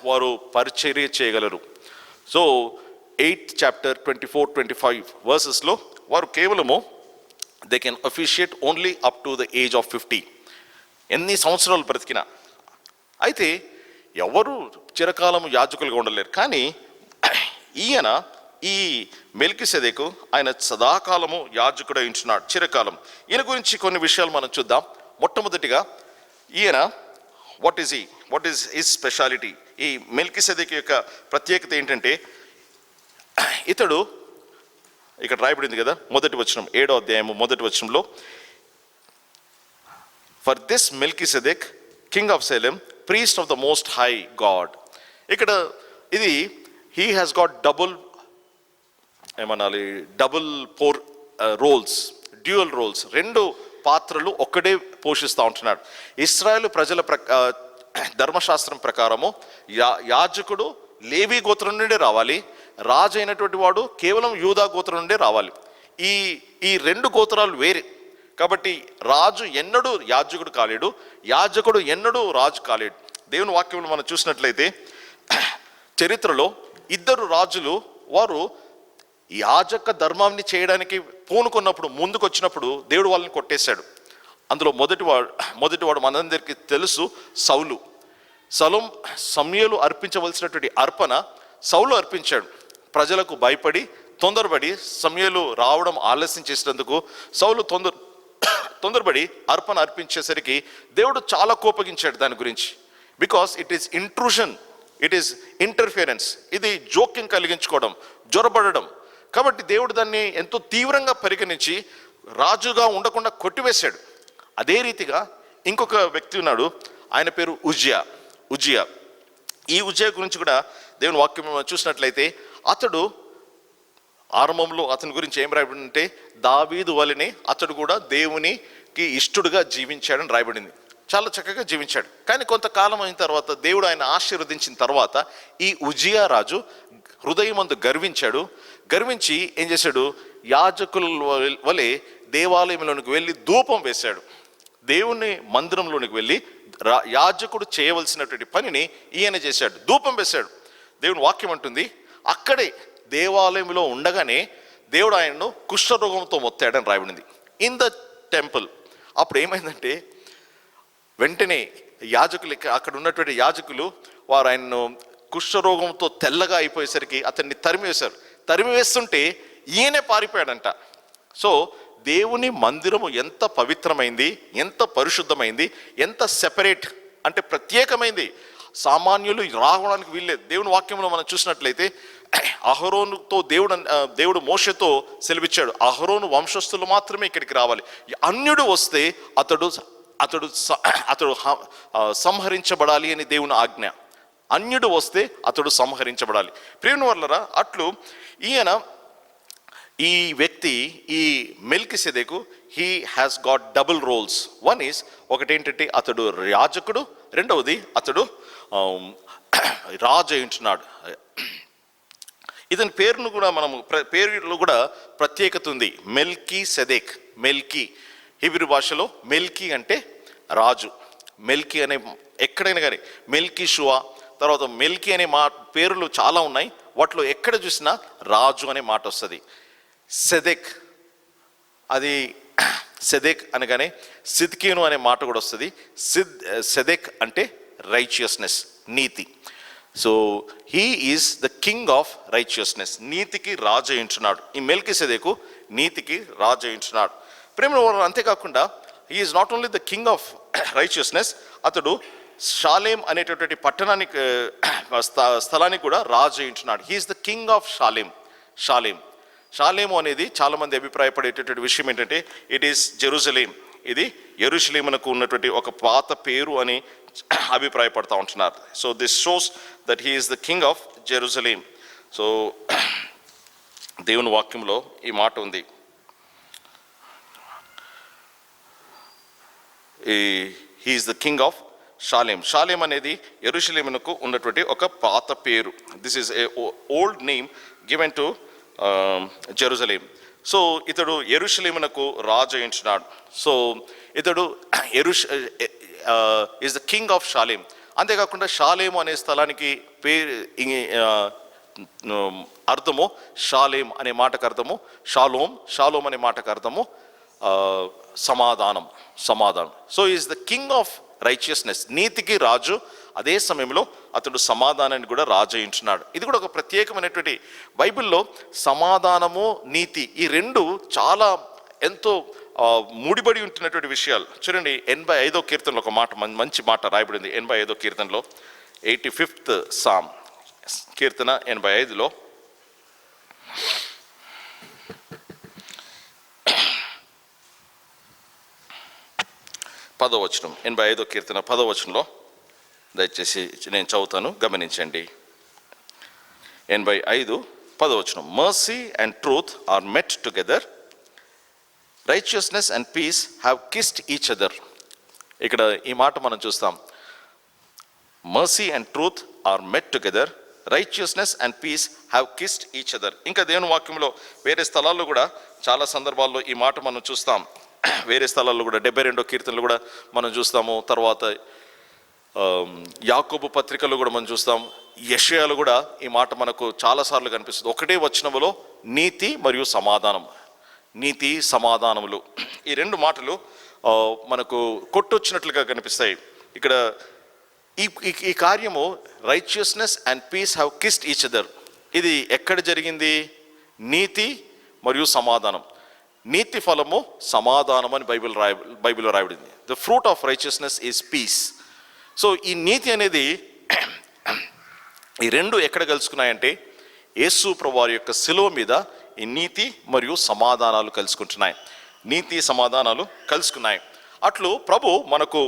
వారు పరిచర్య చేయగలరు. సో 8th chapter 24-25 వర్సెస్లో వారు కేవలము they can అఫిషియేట్ only up to the age of 50. ఎన్ని సంవత్సరాలు బ్రతికినా. అయితే ఎవరు చిరకాలము యాజకులుగా ఉండలేరు. కానీ ఈయన ఈ మెల్కీసెదెకు ఆయన సదాకాలము యాజకుడై ఉంటున్నాడు, చిరకాలం. ఈయన గురించి కొన్ని విషయాలు మనం చూద్దాం. మొట్టమొదటిగా ఈయన వాట్ ఈజ్ హిస్ స్పెషాలిటీ? ఈ మెల్కీసెదెకు యొక్క ప్రత్యేకత ఏంటంటే, ఇతడు ఇక్కడ రాయబడింది కదా, మొదటి వచనం 7వ అధ్యాయము మొదటి వచనంలో, for this Melchizedek king of Salem priest of the most high God. ఇక్కడ ఇది he has got double roles, dual roles. 2 పాత్రలు ఒక్కడే పోషిస్తూ ఉంటున్నాడు. ఇశ్రాయేలు ప్రజల ధర్మశాస్త్రం ప్రకారము యాజకుడు లేవీ గోత్రం నుండే రావాలి, రాజు అయినటువంటి వాడు కేవలం యూదా గోత్రం నుండే రావాలి. ఈ 2 గోత్రాలు వేరే. కాబట్టి రాజు ఎన్నడూ యాజకుడు కాలేడు, యాజకుడు ఎన్నడూ రాజు కాలేడు. దేవుని వాక్యంలో మనం చూసినట్లయితే చరిత్రలో 2 రాజులు వారు యాజక ధర్మాన్ని చేయడానికి పూనుకున్నప్పుడు, ముందుకు వచ్చినప్పుడు దేవుడు వాళ్ళని కొట్టేశాడు. అందులో మొదటివాడు మనందరికీ తెలుసు, సౌలు. సమూయేలు అర్పించవలసినటువంటి అర్పణ సౌలు అర్పించాడు. ప్రజలకు భయపడి తొందరపడి సమూయేలు రావడం ఆలస్యం చేసినందుకు సౌలు తొందరపడి అర్పణ అర్పించేసరికి దేవుడు చాలా కోపగించాడు దాని గురించి. Because it is intrusion, it is interference, ఇది జోక్యం కలిగించుకోవడం, జొరబడడం. కాబట్టి దేవుడు దాన్ని ఎంతో తీవ్రంగా పరిగణించి రాజుగా ఉండకుండా కొట్టివేశాడు. అదే రీతిగా ఇంకొక వ్యక్తి ఉన్నాడు, ఆయన పేరు ఉజ్జియా. ఈ ఉజ్జియా గురించి కూడా దేవుని వాక్యం చూసినట్లయితే, అతడు ఆరంభంలో అతని గురించి ఏం రాయబడిందంటే, దావీదు వలెనే అతడు కూడా దేవునికి ఇష్టడుగా జీవించాడని రాయబడింది. చాలా చక్కగా జీవించాడు. కానీ కొంతకాలం అయిన తర్వాత దేవుడు ఆయన ఆశీర్వదించిన తర్వాత ఈ ఉజ్జియా రాజు హృదయమందు గర్వించి ఏం చేశాడు, యాజకుల వలె దేవాలయంలోనికి వెళ్ళి ధూపం వేశాడు. దేవుని మందిరంలోనికి వెళ్ళి యాజకుడు చేయవలసినటువంటి పనిని ఈయన చేశాడు, ధూపం వేశాడు. దేవుని వాక్యం అంటుంది, అక్కడే దేవాలయంలో ఉండగానే దేవుడు ఆయనను కుష్ఠరోగంతో మొత్తాడని రాయబడింది ఇన్ ద టెంపుల్. అప్పుడు ఏమైందంటే, వెంటనే యాజకులు, అక్కడ ఉన్నటువంటి యాజకులు వారు ఆయనను కుష్ఠరోగంతో తెల్లగా అయిపోయేసరికి అతన్ని తరిమివేస్తుంటే ఈయనే పారిపోయాడంట. సో దేవుని మందిరము ఎంత పవిత్రమైంది, ఎంత పరిశుద్ధమైంది, ఎంత సెపరేట్ అంటే ప్రత్యేకమైంది, సామాన్యులు రావడానికి వీల్లేదు. దేవుని వాక్యంలో మనం చూసినట్లయితే అహరోనుతో దేవుడు మోషేతో సెలవిచ్చాడు, అహరోను వంశస్థులు మాత్రమే ఇక్కడికి రావాలి, అన్యుడు వస్తే అతడు సంహరించబడాలి అని దేవుని ఆజ్ఞ. అన్యుడు వస్తే అతడు సంహరించబడాలి. ప్రియమైన వారలారా, అట్లు ఈ వ్యక్తి, ఈ Melchizedek, he has got double roles. ఒకటేంటంటే అతడు యాజకుడు, రెండవది అతడు రాజు అయి ఉంటున్నాడు. ఇతని పేరును కూడా మనము పేరులో కూడా ప్రత్యేకత ఉంది, మెల్కీసెదెక్. హీబ్రూ భాషలో మెల్కీ అంటే రాజు. మెల్కీ అనే ఎక్కడైనా కానీ మెల్కీషువా, తర్వాత మెల్కీ అనే పేర్లు చాలా ఉన్నాయి. వాటిలో ఎక్కడ చూసినా రాజు అనే మాట వస్తుంది. సెదెక్ అనగానే సిద్కీను అనే మాట కూడా వస్తుంది. సెదెక్ అంటే righteousness, NITI. So he is the king of righteousness, నీతికి రాజు అయించున్నాడు. ఈ మెల్కీసెదెకు నీతికి రాజు అయించున్నాడు. ప్రేమ అంతేకాకుండా he is not only the king of righteousness, అతడు షాలేం అనేటటువంటి పట్టణానికి స్థలానికి కూడా రాజు అయించున్నాడు. He is the king of Shalem అనేది చాలామంది అభిప్రాయపడేటటువంటి విషయం ఏంటంటే, ఇట్ ఈస్ జెరూసలేం. ఇది యెరూషలేమునకు ఉన్నటువంటి ఒక పాత పేరు అని అభిప్రాయపడతా ఉంటున్నారు. So this shows that he is the king of Jerusalem. So దేవుని వాక్యంలో ఈ మాట ఉంది, he is the king of Shalem. Shalem అనేది యెరూషలేమునకు ఉన్నటువంటి ఒక పాత పేరు. This is a old name given to Jerusalem. So ఇతడు యెరూషలేమునకు రాజు అయించున్నాడు. సో ఇతడు is the king of Shalem. అంతేకాకుండా షాలేము అనే స్థలానికి పేరు అర్థము షాలేం అనే మాటకు అర్థము షాలోం అనే మాటకు అర్థము సమాధానం. So is the king of righteousness, నీతికి రాజు. అదే సమయంలో అతడు సమాధానాన్ని కూడా రాజు అయించున్నాడు. ఇది కూడా ఒక ప్రత్యేకమైనటువంటి, బైబిల్లో సమాధానము నీతి ఈ రెండు చాలా ఎంతో ముడిపడి ఉంటున్నటువంటి విషయాలు. చూడండి 85వ కీర్తనలో ఒక మాట, మంచి మాట రాయబడింది. 85వ కీర్తనలో 85th సామ్, కీర్తన 85లో 10వ వచనం. 85వ కీర్తన 10వ వచనంలో దయచేసి నేను చదువుతాను, గమనించండి. 85 10వ వచనం. Mercy and truth are met together, righteousness and peace have kissed each other. ఇక్కడ ఈ మాట మనం చూస్తాం. Mercy and truth are met together, righteousness and peace have kissed each other. ఇంకా దేవుని వాక్యంలో వేరే స్థలాల్లో కూడా చాలా సందర్భాల్లో ఈ మాట మనం చూస్తాం. వేరే స్థలాల్లో కూడా 72వ కీర్తనలు కూడా మనం చూస్తాము. తర్వాత యాకోబు పత్రికలో కూడా మనం చూస్తాం. యెషయాలో కూడా ఈ మాట మనకు చాలాసార్లు కనిపిస్తుంది. ఒకటే వచనములో నీతి మరియు సమాధానం, నీతి సమాధానములు, ఈ రెండు మాటలు మనకు కొట్టొచ్చినట్లుగా కనిపిస్తాయి. ఇక్కడ ఈ కార్యము righteousness and peace have kissed each other, ఇది ఎక్కడ జరిగింది? నీతి మరియు సమాధానం. నీతి ఫలము సమాధానం అని బైబిల్లో రాయబడింది. The fruit of righteousness is peace. So ఈ నీతి అనేది ఈ రెండు ఎక్కడ కలుసుకున్నాయంటే యేసు ప్రభువారి యొక్క శిలువ మీద ఈ నీతి మరియు సమాధానాలు కలుసుకుంటున్నాయి. నీతి సమాధానాలు కలుసుకున్నాయి. అట్లు ప్రభు మనకు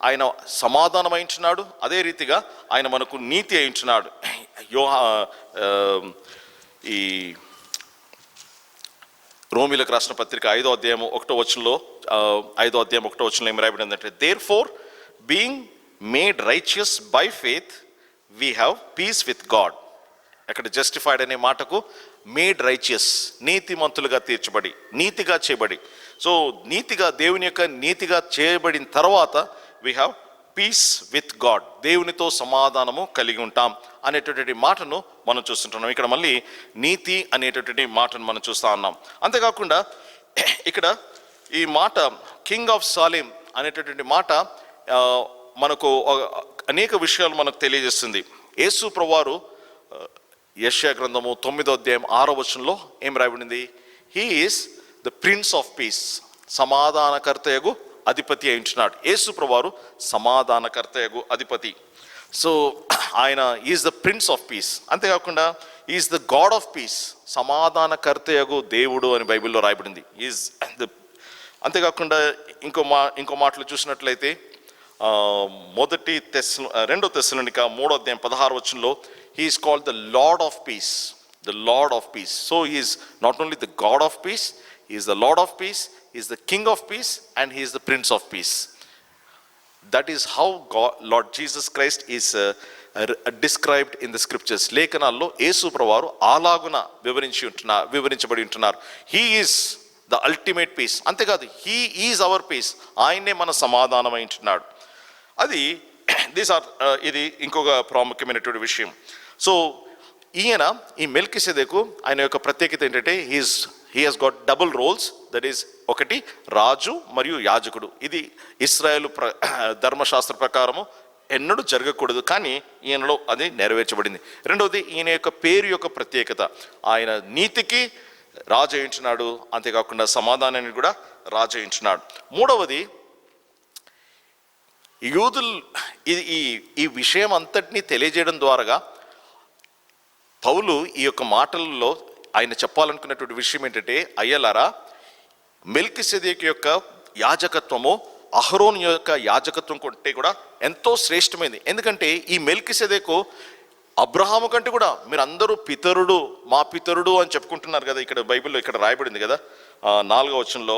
ఆయన సమాధానం అయించున్నాడు, అదే రీతిగా ఆయన మనకు నీతి అయించున్నాడు. ఈ రోమీలకు రాసిన పత్రిక 5వ అధ్యాయం 1వ వచనంలో 5వ అధ్యాయం 1వ వచనంలో ఏం రాయబడిందంటే, therefore being made righteous by faith we have peace with God. అక్కడ జస్టిఫైడ్ అనే మాటకు మేడ్ రైచియస్, నీతిమంతులుగా తీర్చబడి, నీతిగా చేయబడి. సో నీతిగా, దేవుని యొక్క నీతిగా చేయబడిన తర్వాత we have peace with God, దేవునితో సమాధానము కలిగి ఉంటాం అనేటటువంటి మాటను మనం చూస్తుంటున్నాం. ఇక్కడ మళ్ళీ నీతి అనేటటువంటి మాటను మనం చూస్తూ ఉన్నాం. అంతేకాకుండా ఇక్కడ ఈ మాట కింగ్ ఆఫ్ షాలేం అనేటటువంటి మాట మనకు అనేక విషయాలు మనకు తెలియజేస్తుంది. యేసు ప్రభువారు యెషయా గ్రంథము 9వ అధ్యాయం 6వ వచనంలో ఏం రాయబడింది? He is the prince of peace, సమాధానకర్తయగు అధిపతి అయించున్నాడు. యేసు ప్రభువారు సమాధానకర్తయగు అధిపతి. సో ఆయన is the prince of peace. అంతేకాకుండా is the God of peace, సమాధానకర్తయగు దేవుడు అని బైబిల్లో రాయబడింది. ఈజ్ ద అంతేకాకుండా ఇంకో మాటలు చూసినట్లయితే 2 తెస్సలోనిక 3వ అధ్యాయం 16వ వచనంలో he is called the Lord of peace, the Lord of peace. So he is not only the God of peace, he is the Lord of peace, he is the King of peace, and he is the Prince of peace. That is how Lord Jesus Christ is described in the scriptures. లేఖనాల్లో యేసు ప్రభువారు అలాగున వివరించబడి ఉంటున్నారు. he is the ultimate peace. అంతేకాదు, he is our peace, ఆయనే మన సమాధానం అయి ఉంటున్నాడు. అది ఇది ఇంకొక ప్రాముఖ్యమైనటువంటి విషయం. సో ఈయన ఈ మెల్కీసెదెకు ఆయన యొక్క ప్రత్యేకత ఏంటంటే he has got double roles. That is ఒకటి రాజు మరియు యాజకుడు. ఇది ఇశ్రాయేలు ధర్మశాస్త్ర ప్రకారము ఎన్నడూ జరగకూడదు, కానీ ఈయనలో అది నెరవేర్చబడింది. రెండవది ఈయన యొక్క పేరు యొక్క ప్రత్యేకత. ఆయన నీతికి రాజు అయించున్నాడు, అంతేకాకుండా సమాధానాన్ని కూడా రాజు అయించున్నాడు. మూడవది యూదులు ఈ విషయం అంతటినీ తెలియజేయడం ద్వారా పౌలు ఈ యొక్క మాటలలో ఆయన చెప్పాలనుకున్నటువంటి విషయం ఏంటంటే, అయ్యలారా, మెల్కీసెదెకు యొక్క యాజకత్వము అహరోను యొక్క యాజకత్వం కంటే కూడా ఎంతో శ్రేష్టమైంది. ఎందుకంటే ఈ మెల్కీసెదెకు అబ్రహాము కంటే కూడా, మీరు అందరూ పితరుడు, మా పితరుడు అని చెప్పుకుంటున్నారు కదా. ఇక్కడ బైబిల్లో ఇక్కడ రాయబడింది కదా 4వ వచనంలో,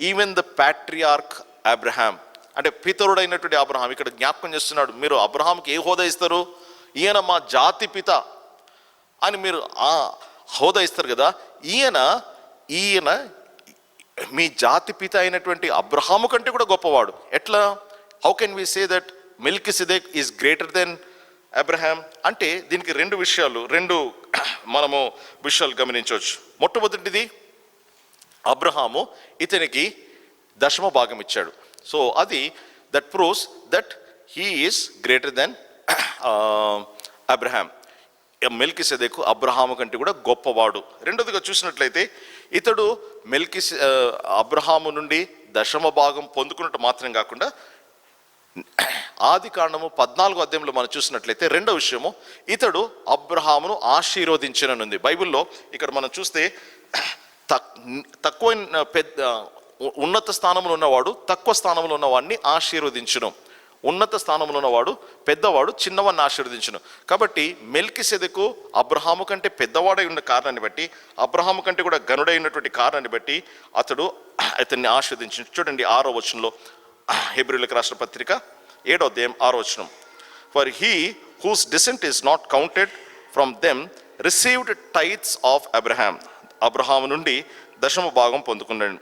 ఈవెన్ ద ప్యాట్రియార్క్ అబ్రహాం అంటే పితరుడైనటువంటి అబ్రహాం ఇక్కడ జ్ఞాపకం చేస్తున్నాడు, మీరు అబ్రహాంకి ఏ హోదా ఇస్తారు? ఈయన మా జాతి పిత అని మీరు ఆ హోదా ఇస్తారు కదా. ఈయన మీ జాతి పిత అయినటువంటి అబ్రహాము కంటే కూడా గొప్పవాడు. ఎట్లా? How can we say that Melchizedek is greater than Abraham? అంటే దీనికి రెండు మనము విషయాలు గమనించవచ్చు. మొట్టమొదటిది, అబ్రహాము ఇతనికి దశమ భాగం ఇచ్చాడు. సో అది that proves that he is greater than Abraham. Melchizedek Abraham కంటే కూడా గొప్పవాడు. రెండోదిగా చూసినట్లయితే ఇతడు అబ్రహాము నుండి దశమ భాగం పొందుకున్నట్టు మాత్రం కాకుండా ఆది కాండము 14వ అధ్యాయంలో మనం చూసినట్లయితే రెండో విషయము, ఇతడు అబ్రహామును ఆశీర్వదించిననుంది. బైబిల్లో ఇక్కడ మనం చూస్తే తక్కువ ఉన్నత స్థానంలో ఉన్నవాడు తక్కువ స్థానంలో ఉన్నవాడిని ఆశీర్వదించును, ఉన్నత స్థానంలో ఉన్నవాడు పెద్దవాడు చిన్నవాడిని ఆశీర్వదించును. కాబట్టి మెల్కిసెదెకు అబ్రహాము కంటే పెద్దవాడై ఉన్న కారణాన్ని బట్టి, అబ్రహాము కంటే కూడా గనుడైనటువంటి కారణాన్ని బట్టి అతన్ని ఆశీర్వదించు. చూడండి 6వ వచనంలో, హెబ్రీయులకు రాసిన పత్రిక 7వ అధ్యాయం 6వ వచనం, for he whose descent is not counted from them received tithes of Abraham. Abraham నుండి దశమ భాగం పొందుకున్నాడు.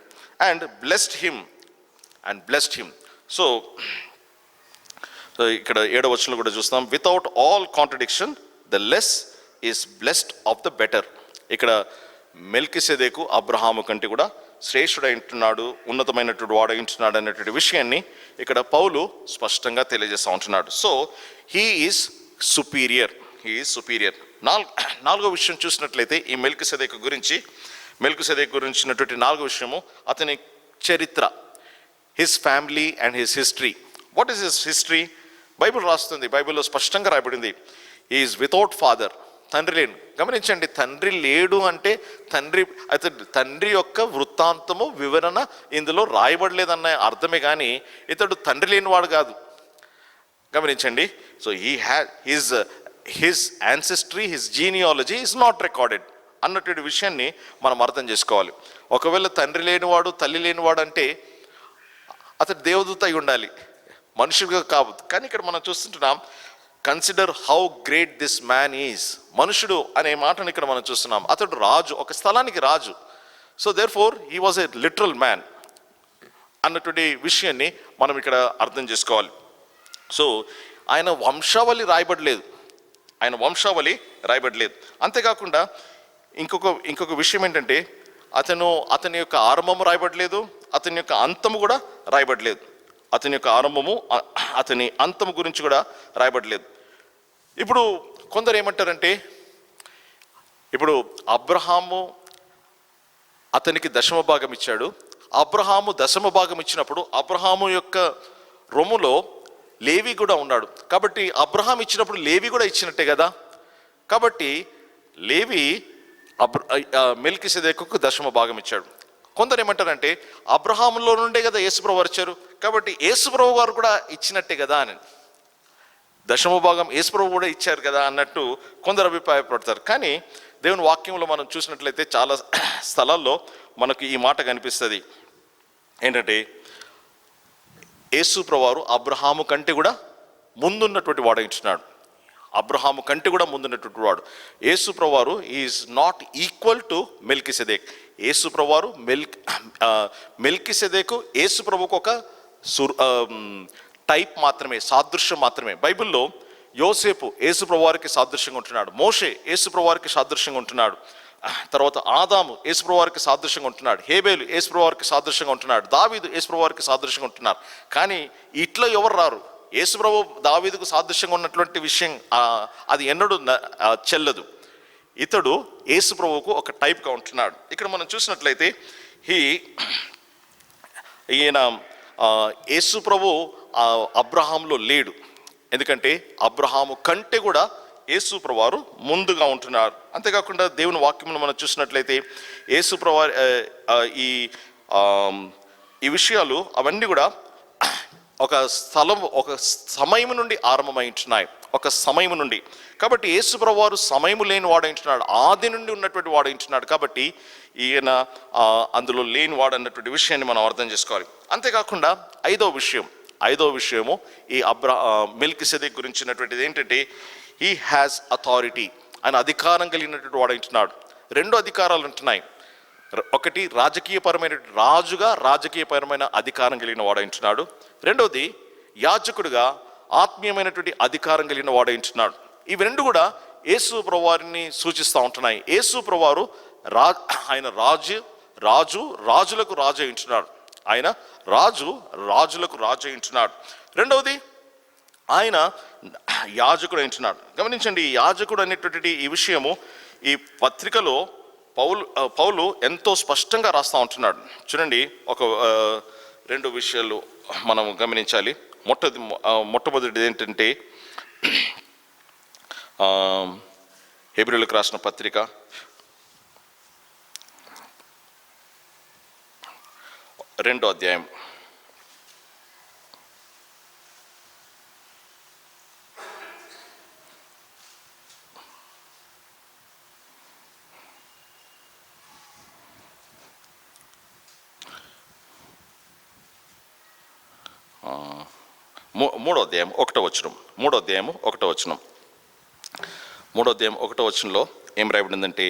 And blessed him. సో ఇక్కడ 7వ వచనంలో కూడా చూస్తాం, without all contradiction the less is blessed of the better. ఇక్కడ మెల్కిసెదెకు అబ్రహాము కంటే కూడా శ్రేష్ఠుడై ఉంటున్నాడు, ఉన్నతమైనటువంటి వాడై ఉంటున్నాడు అనేటువంటి విషయాన్ని ఇక్కడ పౌలు స్పష్టంగా తెలియజేస్తూ ఉంటున్నాడు. So he is superior. నాలుగో విషయం చూసినట్లయితే ఈ మెల్కిసెదెకు గురించినటువంటి 4వ విషయము అతని చరిత్ర, his family and his history. What is his history? Bible రాస్తుంది, బైబిల్లో స్పష్టంగా రాయబడింది, హీ ఈజ్ వితౌట్ ఫాదర్. తండ్రి లేడు. గమనించండి, తండ్రి లేడు అంటే తండ్రి యొక్క వృత్తాంతము వివరణ ఇందులో రాయబడలేదన్న అర్థమే కానీ ఇతడు తండ్రి లేనివాడు కాదు. గమనించండి, so his ancestry, his genealogy is not recorded అన్నటువంటి విషయాన్ని మనం అర్థం చేసుకోవాలి. ఒకవేళ తండ్రి లేనివాడు తల్లి లేనివాడు అంటే అతడు దేవదూత అయి ఉండాలి, మనుషులుగా కావద్దు. కానీ ఇక్కడ మనం చూస్తుంటున్నాం, consider how great this man is. మనుషుడు అనే మాటను ఇక్కడ మనం చూస్తున్నాం. అతడు రాజు, ఒక స్థలానికి రాజు. So therefore he was a literal man అన్నటువంటి విషయాన్ని మనం ఇక్కడ అర్థం చేసుకోవాలి. సో ఆయన వంశావళి రాయబడలేదు. అంతేకాకుండా ఇంకొక విషయం ఏంటంటే అతని యొక్క ఆరంభము రాయబడలేదు, అతని యొక్క అంతము కూడా రాయబడలేదు. అతని యొక్క ఆరంభము అతని అంతము గురించి కూడా రాయబడలేదు. ఇప్పుడు కొందరు ఏమంటారంటే, ఇప్పుడు అబ్రహాము అతనికి దశమ భాగం ఇచ్చాడు. అబ్రహాము దశమ భాగం ఇచ్చినప్పుడు అబ్రహాము యొక్క రొమ్ములో లేవి కూడా ఉన్నాడు. కాబట్టి అబ్రహాం ఇచ్చినప్పుడు లేవి కూడా ఇచ్చినట్టే కదా. కాబట్టి లేవి మెల్కిసెదెకుకు దశమ భాగం ఇచ్చాడు. కొందరు ఏమంటారంటే, అబ్రహాములో నుండే కదా యేసుప్రభు వచ్చారు, కాబట్టి యేసుప్రభు వారు కూడా ఇచ్చినట్టే కదా అని, దశమ భాగం యేసుప్రభు కూడా ఇచ్చారు కదా అన్నట్టు కొందరు అభిప్రాయపడతారు. కానీ దేవుని వాక్యంలో మనం చూసినట్లయితే చాలా స్థలాల్లో మనకు ఈ మాట కనిపిస్తుంది. ఏంటంటే, యేసుప్రభు వారు అబ్రహాము కంటే కూడా ముందున్నటువంటి వాడు ఇచ్చినాడు. అబ్రహాము కంటే కూడా ముందున్నటువంటి వాడు యేసుప్రభు వారు ఈజ్ నాట్ ఈక్వల్ టు మెల్కిసెదెక్. యేసుప్రభు వారు మెల్కిసెదెకు యేసుప్రభుకు ఒక టైప్ మాత్రమే, సాదృశ్యం మాత్రమే. బైబిల్లో యోసేపు యేసుప్రభు వారికి సాదృశ్యంగా ఉంటున్నాడు, మోషే యేసుప్రభు వారికి సాదృశ్యంగా ఉంటున్నాడు, తర్వాత ఆదాము యేసుప్రభు వారికి సాదృశ్యంగా ఉంటున్నాడు, హేబేలు యేసుప్రభు వారికి సాదృశ్యంగా ఉంటున్నాడు, దావీదు యేసుప్రభు వారికి సాదృశ్యంగా ఉంటున్నారు. కానీ ఇట్లా ఎవరు రారు. యేసుప్రభు దావీదుకు సాదృశ్యంగా ఉన్నటువంటి విషయం అది ఎన్నడూ చెల్లదు. ఇతడు యేసుప్రభువుకు ఒక టైప్గా ఉంటున్నాడు. ఇక్కడ మనం చూసినట్లయితే ఈయన యేసుప్రభు అబ్రహాంలో లేడు. ఎందుకంటే అబ్రహాము కంటే కూడా యేసుప్రభు వారు ముందుగా ఉంటున్నారు. అంతేకాకుండా దేవుని వాక్యంలో మనం చూసినట్లయితే యేసుప్రభు ఈ విషయాలు అవన్నీ కూడా ఒక సమయం నుండి ఆరంభమై ఉంటున్నాయి, ఒక సమయం నుండి. కాబట్టి యేసుప్రభు వారు సమయం లేని వాడు ఉంటున్నాడు, ఆది నుండి ఉన్నటువంటి వాడు ఉంటున్నాడు. కాబట్టి ఈయన అందులో లేని వాడు అన్నటువంటి విషయాన్ని మనం అర్థం చేసుకోవాలి. అంతేకాకుండా ఐదవ విషయం, ఐదో విషయము ఈ మెల్కిసెదెకు గురించినటువంటిది ఏంటంటే హీ హ్యాస్ అథారిటీ, ఆయన అధికారం కలిగినటువంటి వాడు అంటున్నాడు. రెండు అధికారాలు ఉంటున్నాయి. ఒకటి రాజకీయపరమైన రాజుగా రాజకీయపరమైన అధికారం కలిగిన వాడు అంటున్నాడు. రెండవది యాజకుడిగా ఆత్మీయమైనటువంటి అధికారం కలిగిన వాడు అంటున్నాడు. ఇవి రెండు కూడా యేసు ప్రభువారిని సూచిస్తూ ఉంటున్నాయి. యేసు ప్రభువారు ఆయన రాజులకు రాజు అంటున్నాడు. ఆయన రాజులకు రాజు అంటున్నాడు. రెండవది ఆయన యాజకుడు అంటున్నాడు. గమనించండి, ఈ యాజకుడు అనేటువంటి ఈ విషయము ఈ పత్రికలో పౌలు ఎంతో స్పష్టంగా రాస్తూ ఉంటున్నాడు. చూడండి, ఒక రెండు విషయాలు మనం గమనించాలి. మొట్టమొదటిది ఏంటంటే హెబ్రీయులకు రాసిన పత్రిక 2వ అధ్యాయం 3వ అధ్యాయం 1వ వచనం. 3వ అధ్యాయం 1వ వచనం. 3వ అధ్యాయం 1వ వచనంలో ఏం రాయబడిందంటే,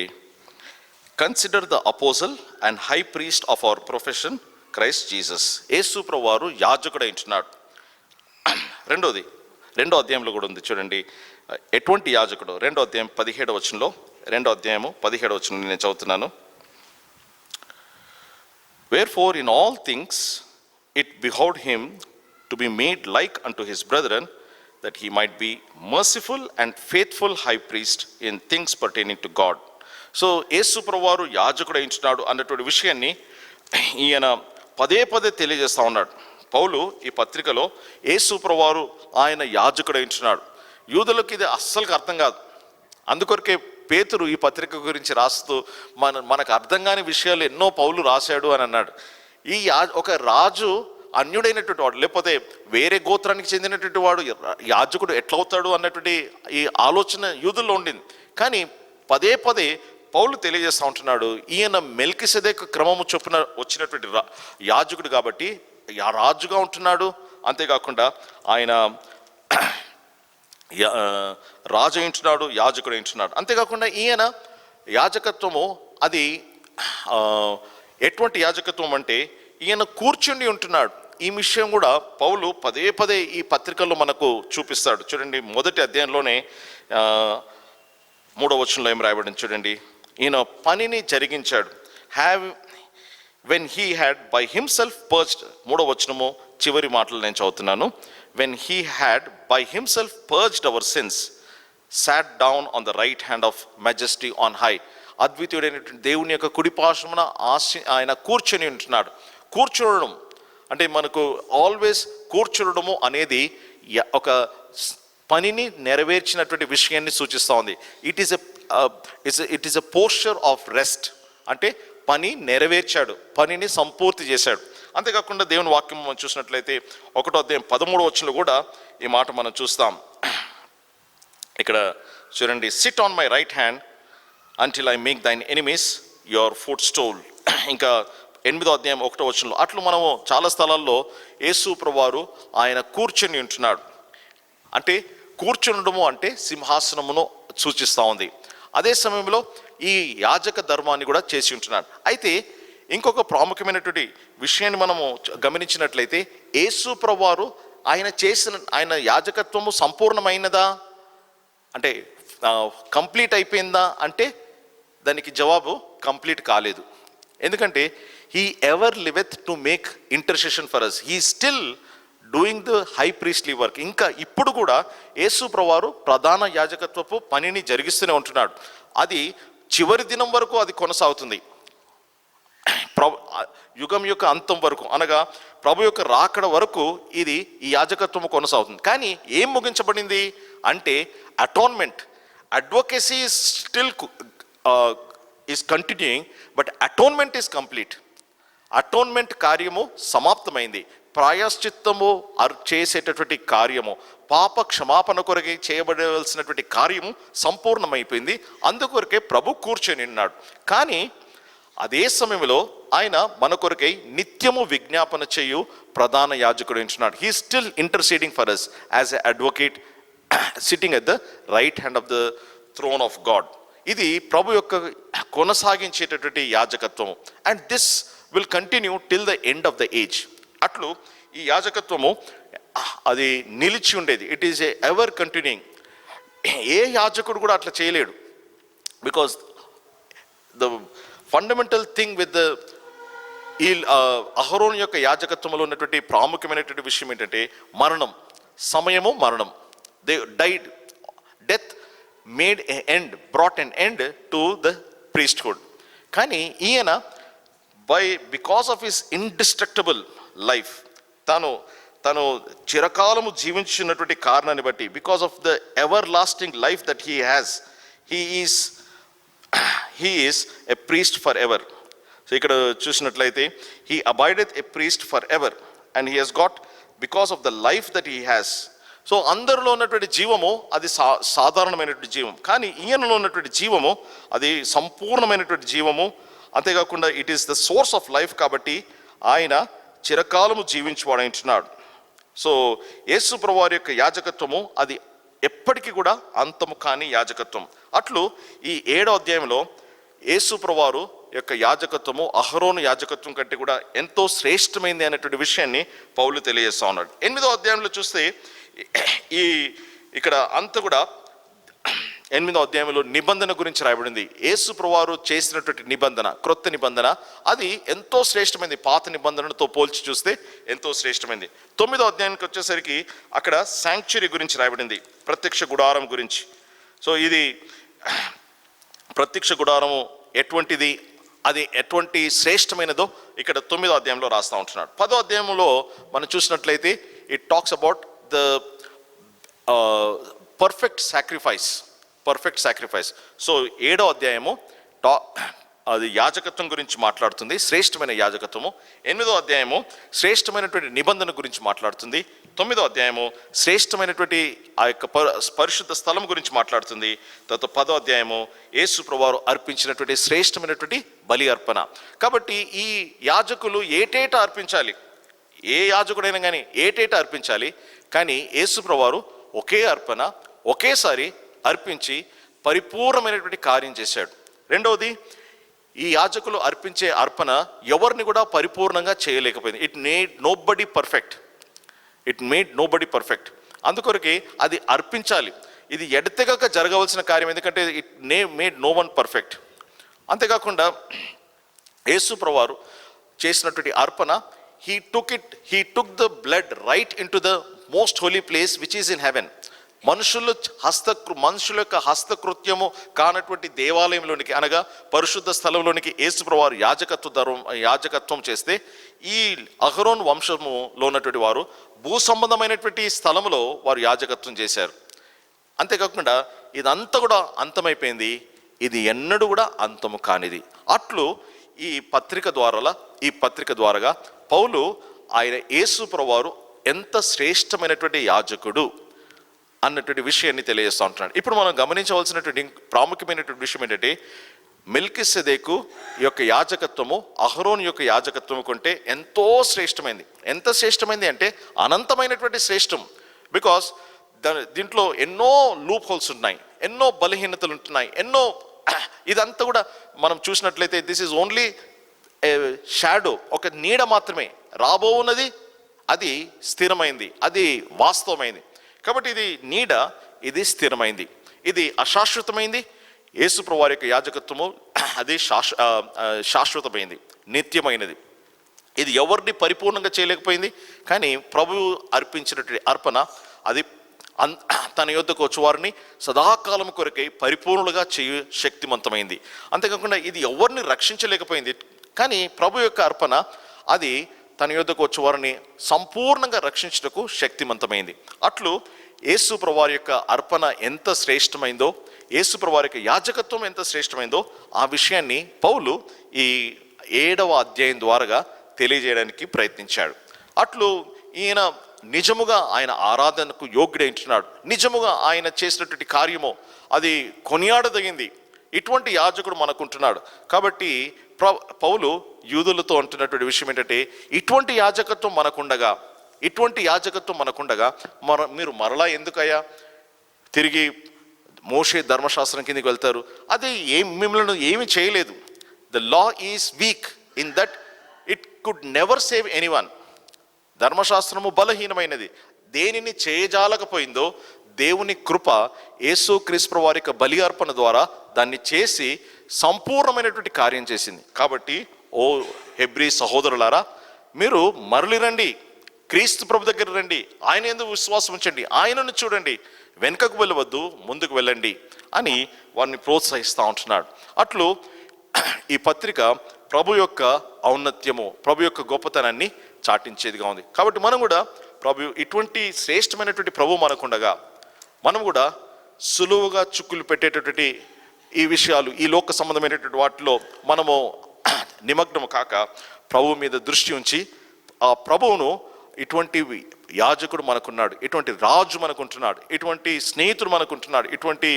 consider the apostle and high priest of our profession Christ Jesus. యేసు ప్రభువారు యాజకుడు అంటున్నాడు. రెండో అధ్యాయంలో కూడా ఉంది చూడండి, ఎటువంటి యాజకుడు. 2వ అధ్యాయం 17వ వచనంలో, 2వ అధ్యాయము 17వ వచనం నేను చదువుతున్నాను. Wherefore in all things it behoved him to be made like unto his brethren, that he might be merciful and faithful high priest in things pertaining to God. So యేసు ప్రభువారు యాజకుడు అంటున్నాడు అన్నటువంటి విషయాన్ని ఈయన పదే తెలియజేస్తూ ఉన్నాడు. పౌలు ఈ పత్రికలో యేసు ప్రభువారు ఆయన యాజకుడు అంటున్నాడు. యూదులకు ఇది అస్సలు అర్థం కాదు. అందుకొరకే పేతురు ఈ పత్రిక గురించి రాస్తూ మనకు అర్థం కాని విషయాలు ఎన్నో పౌలు రాశాడు అని అన్నాడు. ఈ ఒక రాజు అన్యుడైనటువంటి వాడు, లేకపోతే వేరే గోత్రానికి చెందినటువంటి వాడు యాజకుడు ఎట్లవుతాడు అన్నటువంటి ఈ ఆలోచన యూదుల్లో ఉండింది. కానీ పదే పౌలు తెలియజేస్తూ ఉంటున్నాడు, ఈయన మెల్కిసెదెకు క్రమము చొప్పున వచ్చినటువంటి యాజకుడు కాబట్టి రాజుగా ఉంటున్నాడు. అంతేకాకుండా ఆయన రాజు అంటున్నాడు, యాజకుడు అంటున్నాడు. అంతేకాకుండా ఈయన యాజకత్వము అది ఎటువంటి యాజకత్వం అంటే ఈయన కూర్చుండి ఉంటున్నాడు. ఈ విషయం కూడా పౌలు పదే ఈ పత్రికల్లో మనకు చూపిస్తాడు. చూడండి, మొదటి అధ్యాయంలోనే 3వ వచనంలో ఏం రాయబడింది చూడండి, ఈయన పనిని జరిగించాడు. When he had by himself purged, 3వ వచనము చివరి మాటలు నేను చదువుతున్నాను. When he had by himself purged our sins, sat down on the right hand of majesty on high. అద్వితీయుడైనటువంటి దేవుని యొక్క కుడిపార్శ్వమున ఆయన కూర్చొని ఉంటున్నాడు. కూర్చోవడం అంటే మనకు ఆల్వేస్ కూర్చోవడము అనేది ఒక పనిని నెరవేర్చినటువంటి విషయాన్ని సూచిస్తూ ఉంది. It is a posture of rest. అంటే పని నెరవేర్చాడు, పనిని సంపూర్తి చేశాడు. అంతేకాకుండా దేవుని వాక్యం మనం చూసినట్లయితే 1వ అధ్యాయం 13వ వచనంలో కూడా ఈ మాట మనం చూస్తాం. ఇక్కడ చూడండి, SIT on my right hand until I make దైన్ enemies your foot stole. ఇంకా 8వ అధ్యాయం 1వ వచనంలో అట్లు మనము చాలా స్థలాల్లో యేసు ప్రభువారు ఆయన కూర్చొని ఉంటున్నాడు. అంటే కూర్చుండము అంటే సింహాసనమును సూచిస్తూ ఉంది. అదే సమయంలో ఈ యాజక ధర్మాన్ని కూడా చేసి ఉంటున్నాడు. అయితే ఇంకొక ప్రాముఖ్యమైనటువంటి విషయాన్ని మనము గమనించినట్లయితే యేసు ప్రభువారు ఆయన యాజకత్వము సంపూర్ణమైనదా అంటే కంప్లీట్ అయిపోయిందా అంటే దానికి జవాబు కంప్లీట్ కాలేదు. ఎందుకంటే he ever liveth to make intercession for us, he still doing the high priestly work. ఇంకా ఇప్పుడు కూడా యేసు ప్రభువారు ప్రధాన యాజకత్వపు పనిని జరిగిస్తూనే ఉంటున్నాడు. అది చివరి దినం వరకు అది కొనసాగుతుంది. యుగం యొక్క అంతం వరకు, అనగా ప్రభు యొక్క రాకడ వరకు ఈ యాజకత్వము కొనసాగుతుంది. కానీ ఏం ముగించబడింది అంటే atonement. Advocacy still is continuing, but atonement is complete. Atonement కార్యము సమాప్తమైంది. ప్రాయశ్చిత్తము చేసేటటువంటి కార్యము, పాప క్షమాపణ కొరకే చేయబడవలసినటువంటి కార్యము సంపూర్ణమైపోయింది. అందుకొరకే ప్రభు కూర్చొని ఉన్నాడు. కానీ అదే సమయంలో ఆయన మన కొరకై నిత్యము విజ్ఞాపన చేయు ప్రధాన యాజకుడు ఉంటున్నాడు. He still interceding for us as a advocate sitting at the right hand of the throne of God. ఇది ప్రభు యొక్క కొనసాగించేటటువంటి యాజకత్వం. And this will continue till the end of the age. అట్లు ఈ యాజకత్వము అది నిలిచి ఉండేది. It is a ever continuing. ఏ యాజకుడు కూడా అట్లా చేయలేడు. Because the fundamental thing with the ఈ అహరోను యొక్క యాజకత్వంలో ఉన్నటువంటి ప్రాముఖ్యమైనటువంటి విషయం ఏంటంటే మరణం, సమయము మరణం. They died. Death made a end, brought an end to the priesthood. కానీ ఈయన because of his indestructible life, తను చిరకాలము జీవించినటువంటి కారణాన్ని బట్టి, because of the everlasting life that he has, he is a priest for ever. So ఇక్కడ చూసినట్లయితే he abideth a priest for ever and he has got because of the life that he has. So అందరిలో ఉన్నటువంటి జీవము అది సాధారణమైనటువంటి జీవం, కానీ ఈయనలో ఉన్నటువంటి జీవము అది సంపూర్ణమైనటువంటి జీవము. అంతేకాకుండా it is the source of life, కాబట్టి ఆయన చిరకాలము జీవించువాడంటున్నాడు. సో యేసు ప్రభువారి యొక్క యాజకత్వము అది ఎప్పటికీ కూడా అంతము కాని యాజకత్వం. అట్లు ఈ 7వ అధ్యాయంలో యేసు ప్రభువారు యొక్క యాజకత్వము అహరోను యాజకత్వం కంటే కూడా ఎంతో శ్రేష్టమైంది అనేటువంటి విషయాన్ని పౌలు తెలియజేస్తా ఉన్నాడు. 8వ అధ్యాయంలో చూస్తే ఇక్కడ అంతా కూడా 8వ అధ్యాయంలో నిబంధన గురించి రాయబడింది. యేసు ప్రభువారు చేసినటువంటి నిబంధన, క్రొత్త నిబంధన, అది ఎంతో శ్రేష్టమైంది. పాత నిబంధనతో పోల్చి చూస్తే ఎంతో శ్రేష్టమైంది. 9వ అధ్యాయానికి వచ్చేసరికి అక్కడ శాంక్చురీ గురించి రాయబడింది, ప్రత్యక్ష గుడారం గురించి. సో ఇది ప్రత్యక్ష గుడారము ఎటువంటిది, అది ఎటువంటి శ్రేష్టమైనదో ఇక్కడ 9వ అధ్యాయంలో రాస్తూ ఉంటున్నాడు. 10వ అధ్యాయంలో మనం చూసినట్లయితే it talks about the perfect sacrifice. So 7వ అధ్యాయము అది యాజకత్వం గురించి మాట్లాడుతుంది, శ్రేష్టమైన యాజకత్వము. 8వ అధ్యాయము శ్రేష్టమైనటువంటి నిబంధన గురించి మాట్లాడుతుంది. 9వ అధ్యాయము శ్రేష్టమైనటువంటి ఆ యొక్క పరిశుద్ధ స్థలం గురించి మాట్లాడుతుంది. తర్వాత 10వ అధ్యాయము యేసు ప్రభువారు అర్పించినటువంటి శ్రేష్టమైనటువంటి బలి అర్పణ. కాబట్టి ఈ యాజకులు ఏటేటా అర్పించాలి, ఏ యాజకుడైనా కానీ ఏటేటా అర్పించాలి. కానీ యేసు ప్రభువారు ఒకే అర్పణ ఒకేసారి అర్పించి పరిపూర్ణమైనటువంటి కార్యం చేశాడు. రెండవది, ఈ యాజకులు అర్పించే అర్పణ ఎవరిని కూడా పరిపూర్ణంగా చేయలేకపోయింది. It made nobody perfect. అందుకొరకే అది అర్పించాలి. ఇది ఎడతెగక జరగవలసిన కార్యం, ఎందుకంటే it made no one perfect. అంతేకాకుండా యేసు ప్రభువారు చేసినటువంటి అర్పణ, he took the blood right into the most holy place which is in heaven. మనుషుల యొక్క హస్తకృత్యము కానటువంటి దేవాలయంలోనికి, అనగా పరిశుద్ధ స్థలంలోనికి యేసు ప్రభువారు యాజకత్వం చేస్తే, ఈ అహరోన్ వంశములో ఉన్నటువంటి వారు భూ సంబంధమైనటువంటి స్థలములో వారు యాజకత్వం చేశారు. అంతేకాకుండా ఇదంతా కూడా అంతమైపోయింది, ఇది ఎన్నడూ కూడా అంతము కానిది. అట్లు ఈ పత్రిక ద్వారాగా పౌలు ఆయన యేసు ప్రభువారు ఎంత శ్రేష్టమైనటువంటి యాజకుడు అన్నటువంటి విషయాన్ని తెలియజేస్తూ ఉంటున్నాడు. ఇప్పుడు మనం గమనించవలసినటువంటి ప్రాముఖ్యమైనటువంటి విషయం ఏంటంటే, మెల్కిసెదెకు యొక్క యాజకత్వము అహరోను యొక్క యాజకత్వము కంటే ఎంతో శ్రేష్టమైంది. ఎంత శ్రేష్టమైంది అంటే అనంతమైనటువంటి శ్రేష్టం. బికాస్ దీంట్లో ఎన్నో లూప్ హోల్స్ ఉన్నాయి, ఎన్నో బలహీనతలు ఉంటున్నాయి, ఇదంతా కూడా మనం చూసినట్లయితే this is only A shadow, ఒక నీడ మాత్రమే. రాబోవున్నది అది స్థిరమైంది, అది వాస్తవమైంది. కాబట్టి ఇది నీడ, ఇది స్థిరమైంది, ఇది అశాశ్వతమైంది. యేసు ప్రభువారి యొక్క యాజకత్వము అది శాశ్వతమైంది, నిత్యమైనది. ఇది ఎవరిని పరిపూర్ణంగా చేయలేకపోయింది. కానీ ప్రభువు అర్పించినటువంటి అర్పణ అది తన యొద్దకు వచ్చి వారిని సదాకాలం కొరకై పరిపూర్ణులుగా చేయు శక్తివంతమైంది. అంతేకాకుండా ఇది ఎవరిని రక్షించలేకపోయింది. కానీ ప్రభు యొక్క అర్పణ అది తన యొద్దకు వచ్చి వారిని సంపూర్ణంగా రక్షించుటకు శక్తివంతమైంది. అట్లు యేసు ప్రభువారి యొక్క అర్పణ ఎంత శ్రేష్టమైందో, యేసు ప్రభువారి యొక్క యాజకత్వం ఎంత శ్రేష్టమైందో ఆ విషయాన్ని పౌలు ఈ 7వ అధ్యాయం ద్వారా తెలియజేయడానికి ప్రయత్నించాడు. అట్లు ఈయన నిజముగా ఆయన ఆరాధనకు యోగ్యుడైంటున్నాడు. నిజముగా ఆయన చేసినటువంటి కార్యము అది కొనియాడదగింది. ఇటువంటి యాజకుడు మనకుంటున్నాడు. కాబట్టి పౌలు యూదులతో అంటున్నటువంటి విషయం ఏంటంటే, ఇటువంటి యాజకత్వం మనకుండగా మీరు మరలా ఎందుకయ్యా తిరిగి మోషే ధర్మశాస్త్రం కిందకి వెళ్తారు? అది మిమ్మల్ని ఏమి చేయలేదు. The law is week in that it could never save anyone. ధర్మశాస్త్రము బలహీనమైనది, దేనిని చేయజాలకపోయిందో దేవుని కృప యేసుక్రీస్తు వారి యొక్క బలి అర్పణ ద్వారా దాన్ని చేసి సంపూర్ణమైనటువంటి కార్యం చేసింది. కాబట్టి ఓ హెబ్రీ సహోదరులారా, మీరు మరలి రండి, క్రీస్తు ప్రభు దగ్గర రండి, ఆయన యందు విశ్వాసం ఉంచండి, ఆయనను చూడండి, వెనుకకు వెళ్ళవద్దు, ముందుకు వెళ్ళండి అని వారిని ప్రోత్సహిస్తూ ఉంటున్నాడు. అట్లు ఈ పత్రిక ప్రభు యొక్క ఔన్నత్యము, ప్రభు యొక్క గొప్పతనాన్ని చాటించేదిగా ఉంది. కాబట్టి మనం కూడా ఇటువంటి శ్రేష్టమైనటువంటి ప్రభు మనకుండగా మనం కూడా సులువుగా చిక్కులు పెట్టేటటువంటి ఈ విషయాలు, ఈ లోక సంబంధమైనటువంటి వాటిలో మనము నిమగ్నము కాక ప్రభు మీద దృష్టి ఉంచి ఆ ప్రభువును, ఇటువంటి యాజకుడు మనకున్నాడు, ఇటువంటి రాజు మనకుంటున్నాడు, ఇటువంటి స్నేహితుడు మనకుంటున్నాడు, ఇటువంటి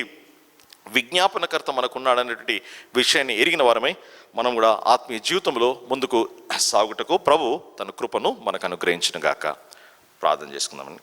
విజ్ఞాపనకర్త మనకున్నాడు అనేటువంటి విషయాన్ని ఎరిగిన వారమై మనం కూడా ఆత్మీయ జీవితంలో ముందుకు సాగుటకు ప్రభు తన కృపను మనకు అనుగ్రహించిన గాక. ప్రార్థన చేసుకుందామని.